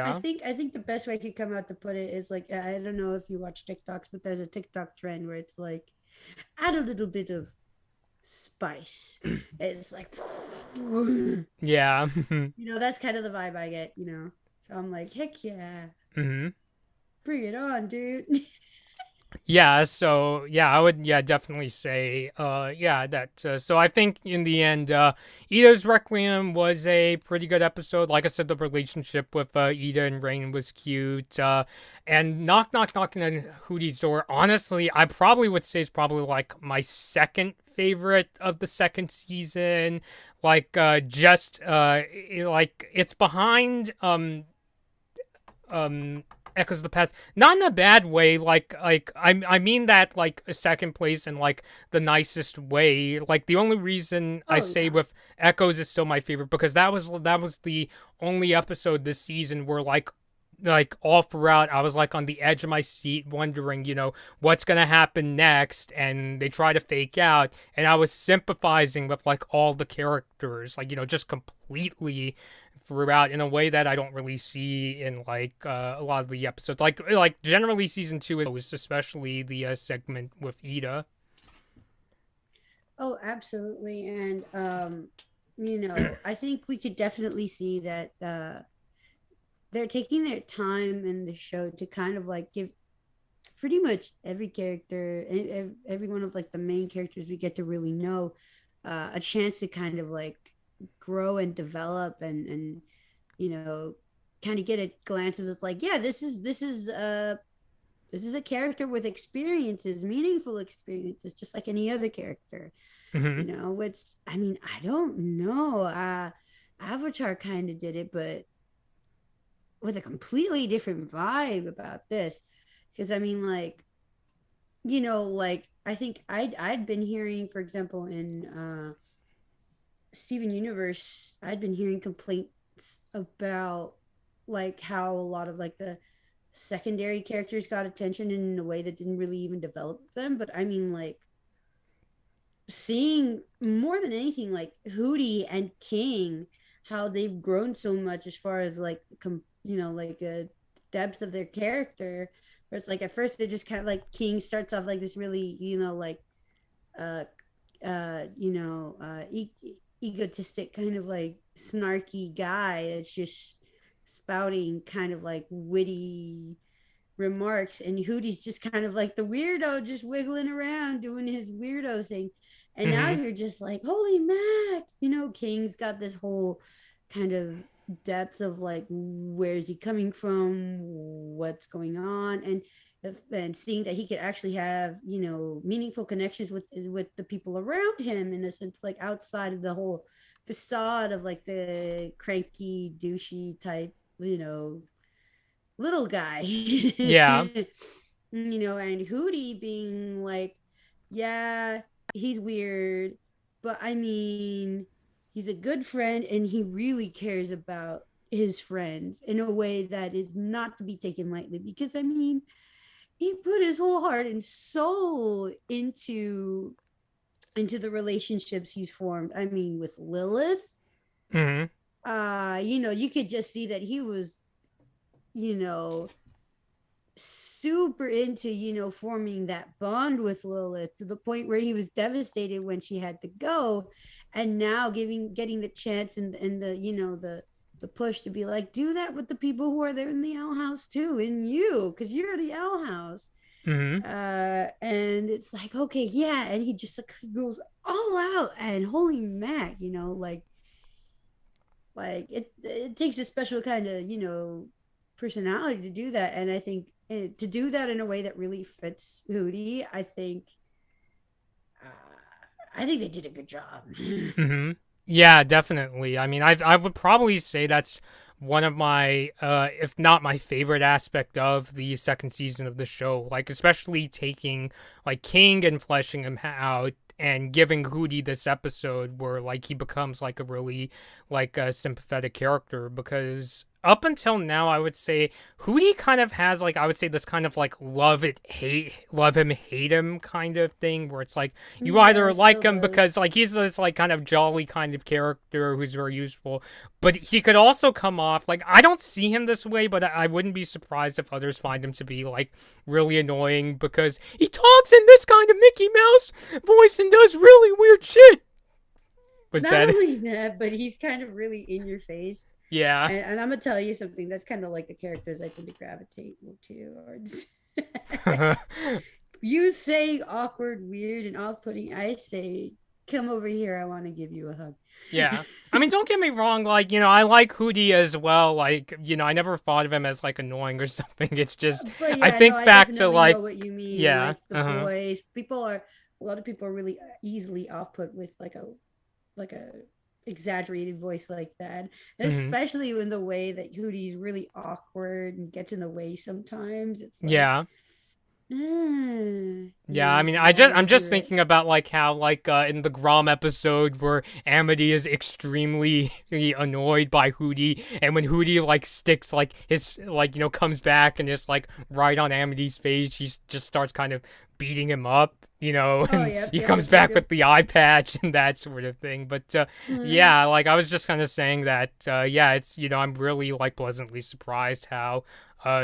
I Yeah. think I think the best way I could come out to put it is like, I don't know if you watch TikToks, but there's a TikTok trend where it's like add a little bit of spice. It's like Yeah. that's kind of the vibe I get. So I'm like, heck yeah, hmm bring it on, dude. Yeah, so yeah, I would definitely say yeah that so I think in the end Eda's Requiem was a pretty good episode. Like I said, the relationship with Eda and Raine was cute. And Knockin' on Hooty's Door, honestly, I probably would say is probably like my second favorite of the second season. Like just like it's behind Echoes of the Past, not in a bad way. I mean that like a second place in like the nicest way. Like the only reason I Oh say yeah. with Echoes is still my favorite because that was the only episode this season where like all throughout I was like on the edge of my seat wondering what's gonna happen next, and they try to fake out, and I was sympathizing with like all the characters, like just completely throughout in a way that I don't really see in like a lot of the episodes. Like generally season 2 is especially the segment with Eda. Oh, absolutely. And I think we could definitely see that they're taking their time in the show to kind of like give pretty much every character, every one of like the main characters we get to really know, a chance to kind of like grow and develop, and you know kind of get a glance of this, like, yeah, this is a character with experiences, meaningful experiences, just like any other character. hmm Which, I mean, I don't know, Avatar kind of did it, but with a completely different vibe about this. Because I mean, like I think I'd been hearing, for example, in Steven Universe, I'd been hearing complaints about like how a lot of like the secondary characters got attention in a way that didn't really even develop them. But I mean, like, seeing more than anything, like Hooty and King, how they've grown so much as far as like like a depth of their character. Where it's like at first they just kind of like King starts off like this really like uh egotistic kind of like snarky guy that's just spouting kind of like witty remarks, and Hooty's just kind of like the weirdo, just wiggling around doing his weirdo thing. And now Mm-hmm. you're just like, holy Mac, King's got this whole kind of depth of like, where's he coming from, what's going on, and seeing that he could actually have meaningful connections with the people around him, in a sense, like outside of the whole facade of like the cranky douchey type, little guy. Yeah. And Hootie being like, yeah, he's weird, but I mean, he's a good friend and he really cares about his friends in a way that is not to be taken lightly, because I mean, he put his whole heart and soul into the relationships he's formed. I mean, with Lilith, Mm-hmm. you could just see that he was, you know, super into, forming that bond with Lilith, to the point where he was devastated when she had to go. And now getting the chance and the push to be like, do that with the people who are there in the Owl House too, and you, because you're the Owl House. Mm-hmm. And it's like, okay, yeah, and he just like goes all out, and holy Mac, like it takes a special kind of personality to do that. And I think to do that in a way that really fits Hootie, I think they did a good job. Mm-hmm. Yeah, definitely. I mean, I would probably say that's one of my, if not my favorite aspect of the second season of the show. Like, especially taking like King and fleshing him out and giving Hootie this episode where like he becomes like a really like a sympathetic character, because up until now, I would say Hootie kind of has like, I would say this kind of like love him, hate him kind of thing, where it's like you Yeah, either it like still him does. because like he's this like kind of jolly kind of character who's very useful, but he could also come off like, I don't see him this way, but I wouldn't be surprised if others find him to be like really annoying because he talks in this kind of Mickey Mouse voice and does really weird shit. Was Not that? only that, but he's kind of really in your face. Yeah. And I'm gonna tell you something. That's kind of like the characters I tend to gravitate towards. You say awkward, weird, and off-putting. I say, come over here. I want to give you a hug. Yeah. I mean, don't get me wrong, like, I like Hootie as well. Like, I never thought of him as, like, annoying or something. It's just, But I yeah, no, think I back to, definitely know like, what you mean. yeah, Like the uh-huh. voice, a lot of people are really easily off-put with like a exaggerated voice like that, Mm-hmm. especially in the way that Hootie's really awkward and gets in the way sometimes. It's like, Yeah. Yeah, I mean, yeah, I'm you're just right. thinking about like how like in the Grom episode where Amity is extremely annoyed by Hootie, and when Hootie like sticks like his like comes back and is like right on Amity's face, he just starts kind of beating him up, Oh, and yep, he yep, comes yep, yep, back yep. with the eye patch and that sort of thing. But yeah, like I was just kind of saying that yeah, it's I'm really like pleasantly surprised how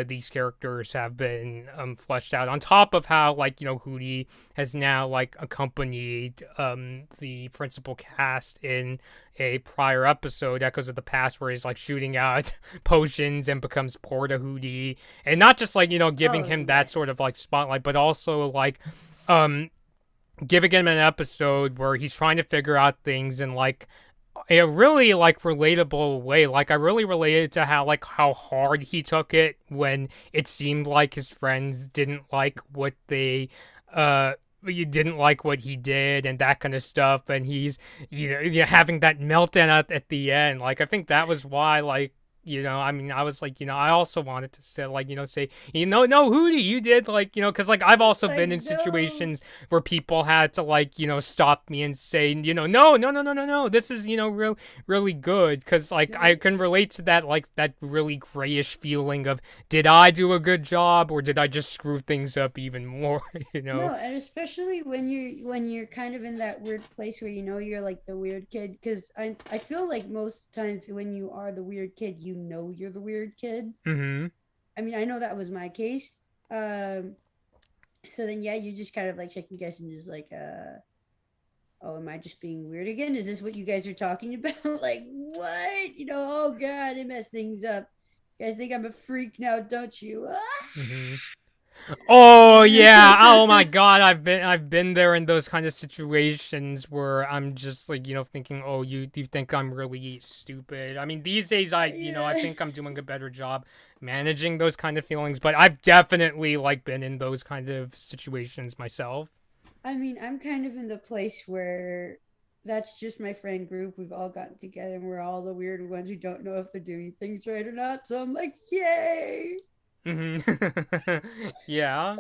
these characters have been fleshed out. On top of how like Hootie has now like accompanied the principal cast in a prior episode, Echoes of the Past, where he's like shooting out potions and becomes Porta Hootie, and not just like giving Oh, him that yes. sort of like spotlight, but also like um giving him an episode where he's trying to figure out things and like a really like relatable way. Like I really related to how hard he took it when it seemed like his friends didn't like what they you didn't like what he did and that kind of stuff, and he's having that meltdown at the end. Like I think that was why like I mean, I was like, I also wanted to say, like, say, no, Hootie, you did, like, because, like, I've also I been in know. situations where people had to, like, stop me and say, no, this is, really good. Because, like, I No, can relate to that, like, that really grayish feeling of, did I do a good job or did I just screw things up even more, no, and especially when you're kind of in that weird place where you're like the weird kid, because I feel like most times when you are the weird kid, you're the weird kid. Mm I mean, I know that was my case. Um, so then yeah, you just kind of like second guess and just like, oh, am I just being weird again? Is this what you guys are talking about? Like, what? Oh God, they mess things up. You guys think I'm a freak now, don't you? Mm-hmm. Oh yeah. Oh my god, I've been there in those kind of situations where I'm just like, thinking, "Oh, you think I'm really stupid." I mean, these days I Yeah. think I'm doing a better job managing those kind of feelings, but I've definitely like been in those kind of situations myself. I mean, I'm kind of in the place where that's just my friend group. We've all gotten together and we're all the weird ones who don't know if they're doing things right or not. So I'm like, yay. Mhm. Yeah.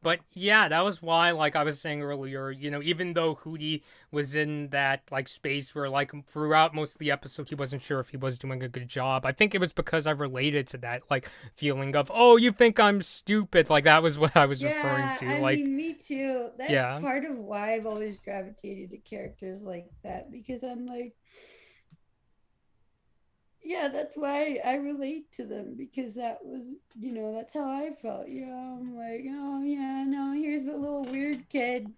But yeah, that was why, like I was saying earlier, even though Hooty was in that like space where like throughout most of the episode he wasn't sure if he was doing a good job. I think it was because I related to that like feeling of, oh, you think I'm stupid. Like that was what I was referring Yeah, to. I Like, mean, me too. That's yeah. part of why I've always gravitated to characters like that because I'm like, yeah, that's why I relate to them because that was, that's how I felt. I'm like, oh, yeah, no, here's a little weird kid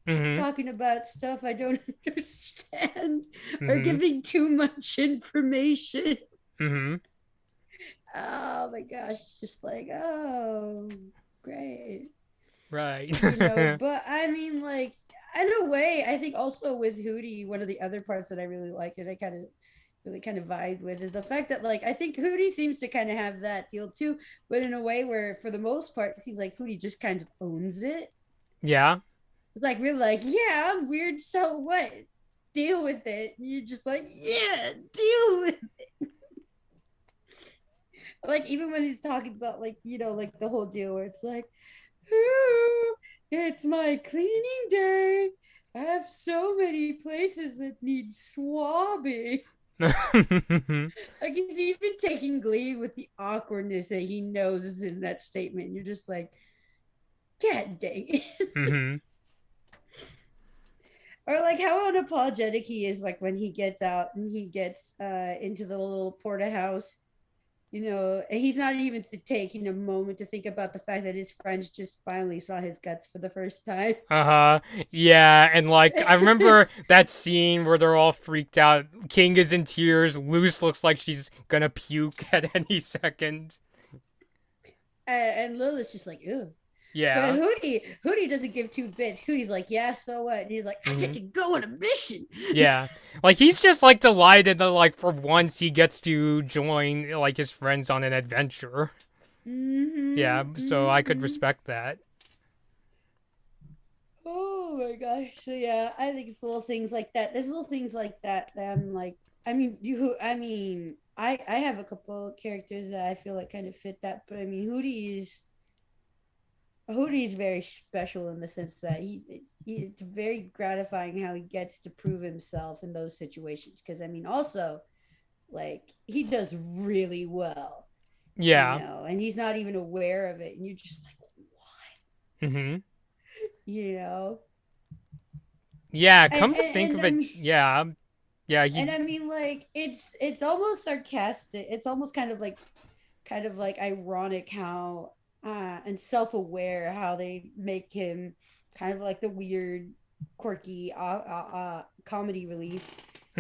Mhm. talking about stuff I don't understand or Mhm. giving too much information. Mhm. Oh my gosh, it's just like, oh, great. Right. But I mean, like, in a way, I think also with Hootie, one of the other parts that I really liked and I kind of vibed with is the fact that, like, I think Hootie seems to kind of have that deal too, but in a way where, for the most part, it seems like Hootie just kind of owns it. Yeah. It's like, we're like, yeah, I'm weird, so what? Deal with it. And you're just like, yeah, deal with it. Like, even when he's talking about, like, like the whole deal where it's like, ooh, it's my cleaning day. I have so many places that need swabbing. Like, he's even taking glee with the awkwardness that he knows is in that statement. You're just like, God dang it. Mhm. Or like how unapologetic he is, like when he gets out and he gets into the little porterhouse, and he's not even taking a moment to think about the fact that his friends just finally saw his guts for the first time. Uh-huh. Yeah, and like I remember that scene where they're all freaked out. King is in tears. Luz looks like she's gonna puke at any second. And Lilith's just like, ew. But Yeah. Hootie doesn't give two bits. Hootie's like, yeah, so what? And he's like, I get Hmm. to go on a mission. Yeah. Like he's just like delighted that like for once he gets to join like his friends on an adventure. Mm-hmm, Yeah, so I could mm-hmm. respect that. Oh my gosh. So yeah, I think it's little things like that. There's little things like that I'm like, I have a couple of characters that I feel like kind of fit that, but I mean Hootie's very special in the sense that it's very gratifying how he gets to prove himself in those situations. Because I mean, also, like, he does really well, Yeah. and he's not even aware of it, and you're just like, what, Mhm. you know? Yeah, And come to think and, of and I it, mean, yeah. Yeah, and he I mean, like, it's almost sarcastic. It's almost kind of like ironic how and self-aware how they make him kind of like the weird quirky comedy relief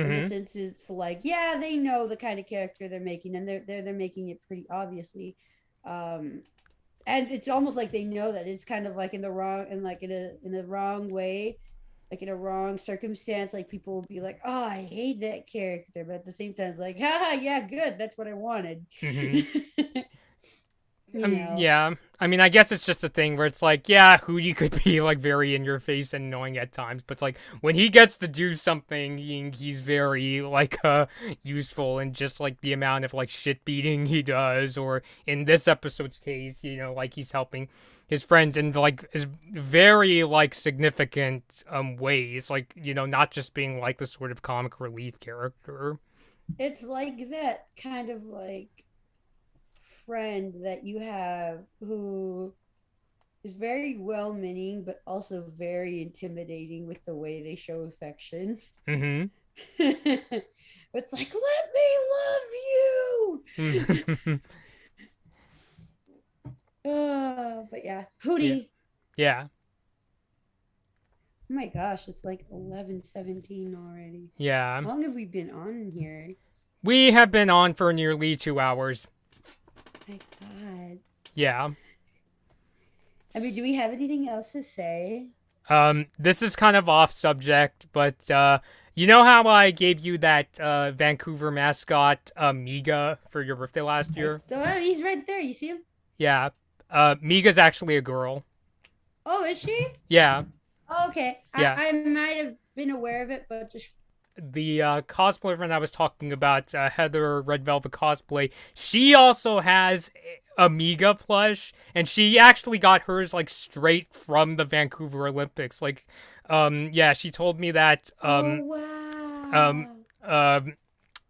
in the Mhm. sense it's like, yeah, they know the kind of character they're making and they're making it pretty obviously, um and it's almost like they know that it's kind of like in the wrong and like in a wrong way, like in a wrong circumstance, like people will be like, oh, I hate that character, but at the same time it's like, haha, yeah, good, that's what I wanted. Mhm. you know Yeah. I mean, I guess it's just a thing where it's like, yeah, Hootie could be like very in your face and annoying at times, but it's like when he gets to do something, he's very like useful in just like the amount of like shit beating he does, or in this episode's case, like he's helping his friends in like is very like significant ways, like not just being like the sort of comic relief character. it's like that kind of like friend that you have who is very well meaning but also very intimidating with the way they show affection. Mm-hmm. It's like, let me love you. But yeah, Yeah. Hootie. Yeah. Oh my gosh, it's like 11:17 already. Yeah. How long have we been on here? We have been on for nearly 2 hours. my God. Yeah. I mean, do we have anything else to say? This is kind of off subject, but you know how I gave you that Vancouver mascot Miga for your birthday last I year? still have, he's right there. You see him? Yeah. Miga's actually a girl. Oh, is she? Yeah. Oh, okay. Yeah. I might have been aware of it, but just The cosplayer friend I was talking about, Heather Red Velvet Cosplay, she also has Amiga plush, and she actually got hers like straight from the Vancouver Olympics. Like, yeah, she told me that oh um, wow.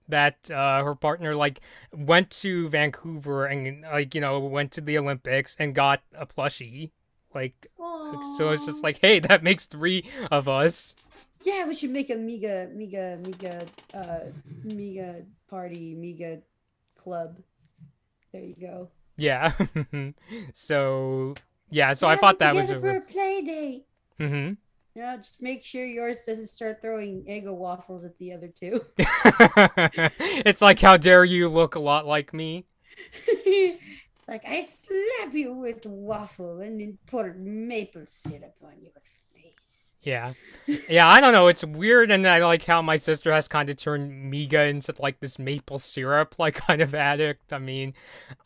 that her partner like went to Vancouver and like went to the Olympics and got a plushie. Like, so it's just Aww. like, hey, that makes three of us. Yeah, we should make a Mega party, Mega club. There you go. Yeah. So yeah, so I Gather thought that was together a for a play date. mm-hmm. Yeah, just make sure yours doesn't start throwing Eggo waffles at the other two. It's like, how dare you look a lot like me? It's like I slap you with waffle and then pour maple syrup on your face. Yeah. Yeah, I don't know, it's weird, and I like how my sister has kind of turned Miga into like this maple syrup like kind of addict. I mean,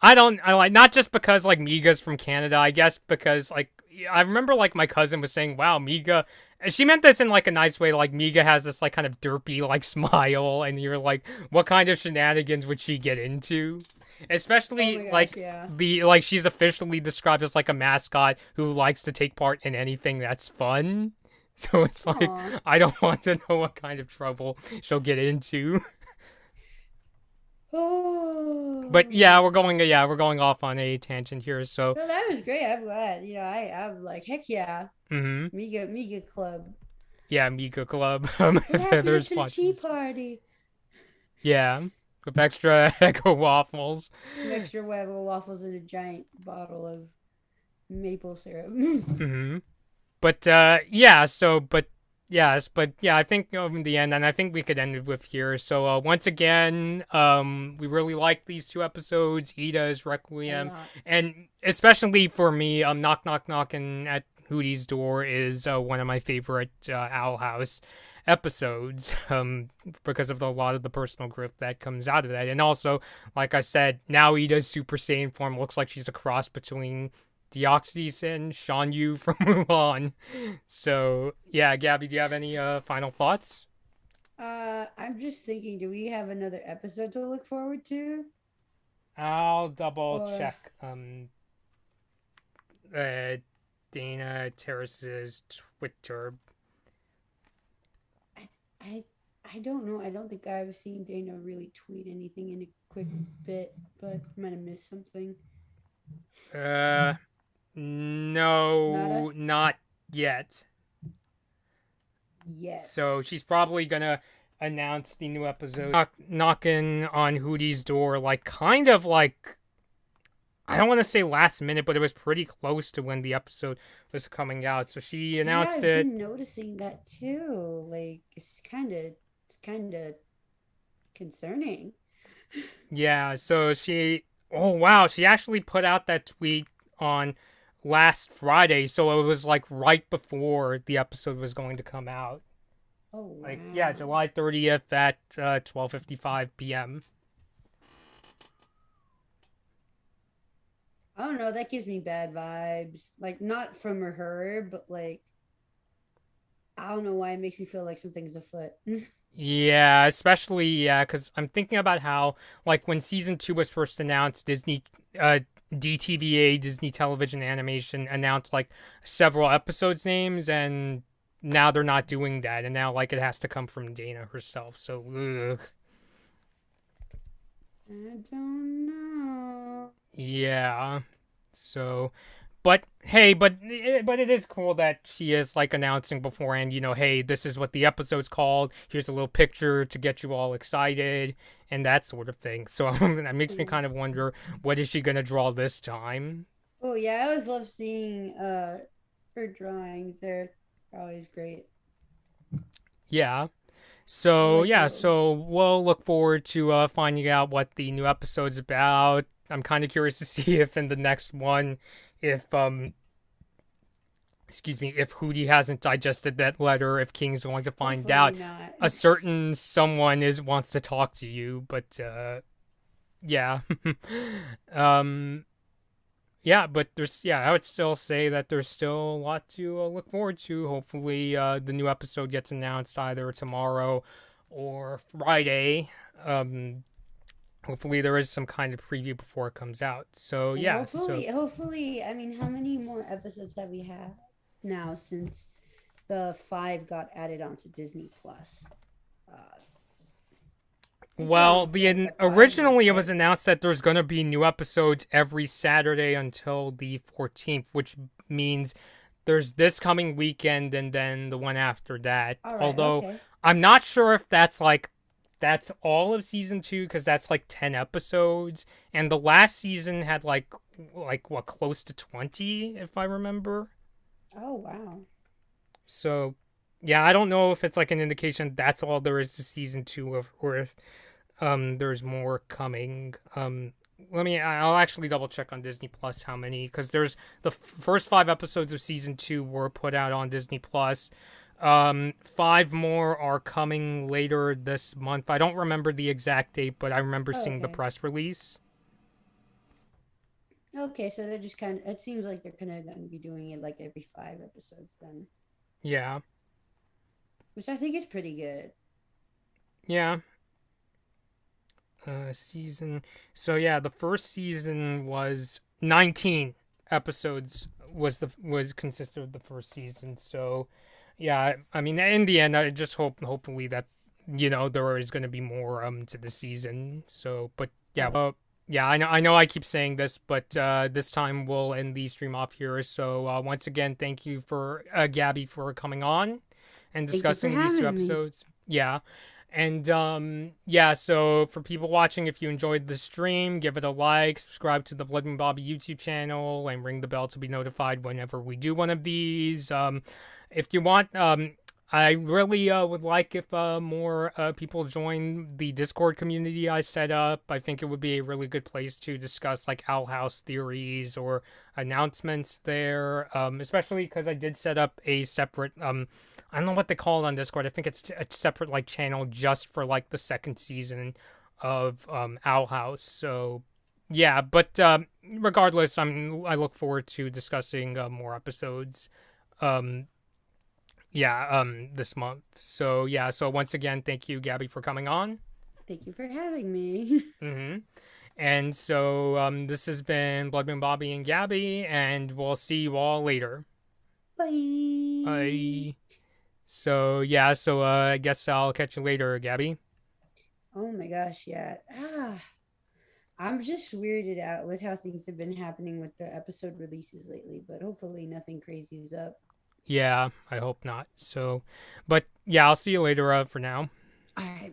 I like, not just because like Miga's from Canada, I guess because like I remember like my cousin was saying, wow, Miga, and she meant this in like a nice way, like Miga has this like kind of derpy like smile, and you're like, what kind of shenanigans would she get into? Oh Especially my gosh, like yeah. the like she's officially described as like a mascot who likes to take part in anything that's fun. So it's like, Aw. I don't want to know what kind of trouble she'll get into. But Oh. yeah, we're going off on a tangent here. So, No, that was great. I'm glad. I'm like, heck yeah. mm-hmm. Mega Club. Yeah, Mika Club. What If happened Heather's after the tea watching this. party? Yeah, with extra Echo waffles. Some extra waffles and a giant bottle of maple syrup. Mm-hmm. But yeah, so but yes, but yeah, I think in the end, and I think we could end it with here. So once again, we really like these two episodes, Eda's A Requiem, lot. and especially for me, Knock Knock Knockin' at Hooty's Door is one of my favorite Owl House episodes, because of a lot of the personal growth that comes out of that, and also, like I said, now Eda's Super Saiyan form looks like she's a cross between Deoxys and Shan Yu from Mulan. So yeah, Gabby, do you have any final thoughts? I'm just thinking, do we have another episode to look forward to? I'll double Or check uh Dana Terrace's Twitter. I I I don't know. I don't think I've seen Dana really tweet anything in a quick bit, but I might have missed something. Uh Nada no, not yet. yet. So she's probably gonna announce the new episode, knocking on Hooty's door, like kind of like, I don't want to say last minute, but it was pretty close to when the episode was coming out. So she Yeah, announced I've it. been noticing that too. Like it's kind of concerning. Yeah, so she, oh wow, she actually put out that tweet on last Friday, so it was like right before the episode was going to come out. Oh Like, yeah, wow. July 30th at 12:55 p.m. I don't know. That gives me bad vibes. Like not from her, but like I don't know why it makes me feel like something's afoot. Yeah, especially yeah, because I'm thinking about how like when season two was first announced, DTVA, Disney Television Animation, announced like several episodes names, and now they're not doing that, and now like it has to come from Dana herself. So ugh. I don't know. Yeah. So, but hey, but it is cool that she is like announcing beforehand, hey, this is what the episode's called. Here's a little picture to get you all excited and that sort of thing. So that makes me Yeah. kind of wonder, what is she gonna draw this time? Oh yeah, I always love seeing her drawings. They're always great. Yeah. I So like yeah, those. so we'll look forward to finding out what the new episode's about. I'm kind of curious to see if in the next one, if excuse me, if Hooty hasn't digested that letter, if King's going to find Hopefully out not. a certain someone is wants to talk to you. But yeah, um, yeah, but I would still say that there's still a lot to look forward to. Hopefully, the new episode gets announced either tomorrow or Friday. Hopefully there is some kind of preview before it comes out. So And yeah, so hopefully, I mean, how many more episodes have we had now since the five got added onto Disney Plus? I think we're well, almost at the 5 mark, originally it right? was announced that there's going to be new episodes every Saturday until the 14th, which means there's this coming weekend and then the one after that. All right, Although okay. I'm not sure if that's all of season 2 because that's like 10 episodes and the last season had like what, close to 20 if I remember. Oh, wow. So yeah, I don't know if it's like an indication that's all there is to season 2 of, or if there's more coming. I'll actually double check on Disney Plus how many, because there's the first 5 episodes of season 2 were put out on Disney Plus. 5 more are coming later this month. I don't remember the exact date, but I remember Oh, seeing the okay. press release. Okay, so they're just kind of, it seems like they're kind of going to be doing it like every 5 episodes then, Yeah. which I think is pretty good. Yeah. Season. So yeah, the first season was 19 episodes was consisted of the first season. So yeah, I mean in the end I just hopefully that there is going to be more to the season. So but yeah, Oh, yeah, I know I keep saying this, but this time we'll end the stream off here. So once again, thank you for Gabby for coming on and thank you for discussing these two having me. episodes. Yeah. And yeah, so for people watching, if you enjoyed the stream, give it a like, subscribe to the Blood and Bobby YouTube channel, and ring the bell to be notified whenever we do one of these. If you want, I really would like if more people join the Discord community I set up. I think it would be a really good place to discuss like Owl House theories or announcements there, especially because I did set up a separate I don't know what they call it on Discord. I think it's a separate like channel just for like the second season of Owl House. So yeah, but regardless, I look forward to discussing more episodes. Um, yeah, this month. So yeah, so once again, thank you, Gabby, for coming on. Thank you for having me. Mm-hmm. And so this has been Bloodman Bobby and Gabby, and we'll see you all later. Bye. Bye. So yeah, so I guess I'll catch you later, Gabby. Oh my gosh, yeah. I'm just weirded out with how things have been happening with the episode releases lately, but hopefully nothing crazy is up. Yeah, I hope not. So, but yeah, I'll see you later for now. All right.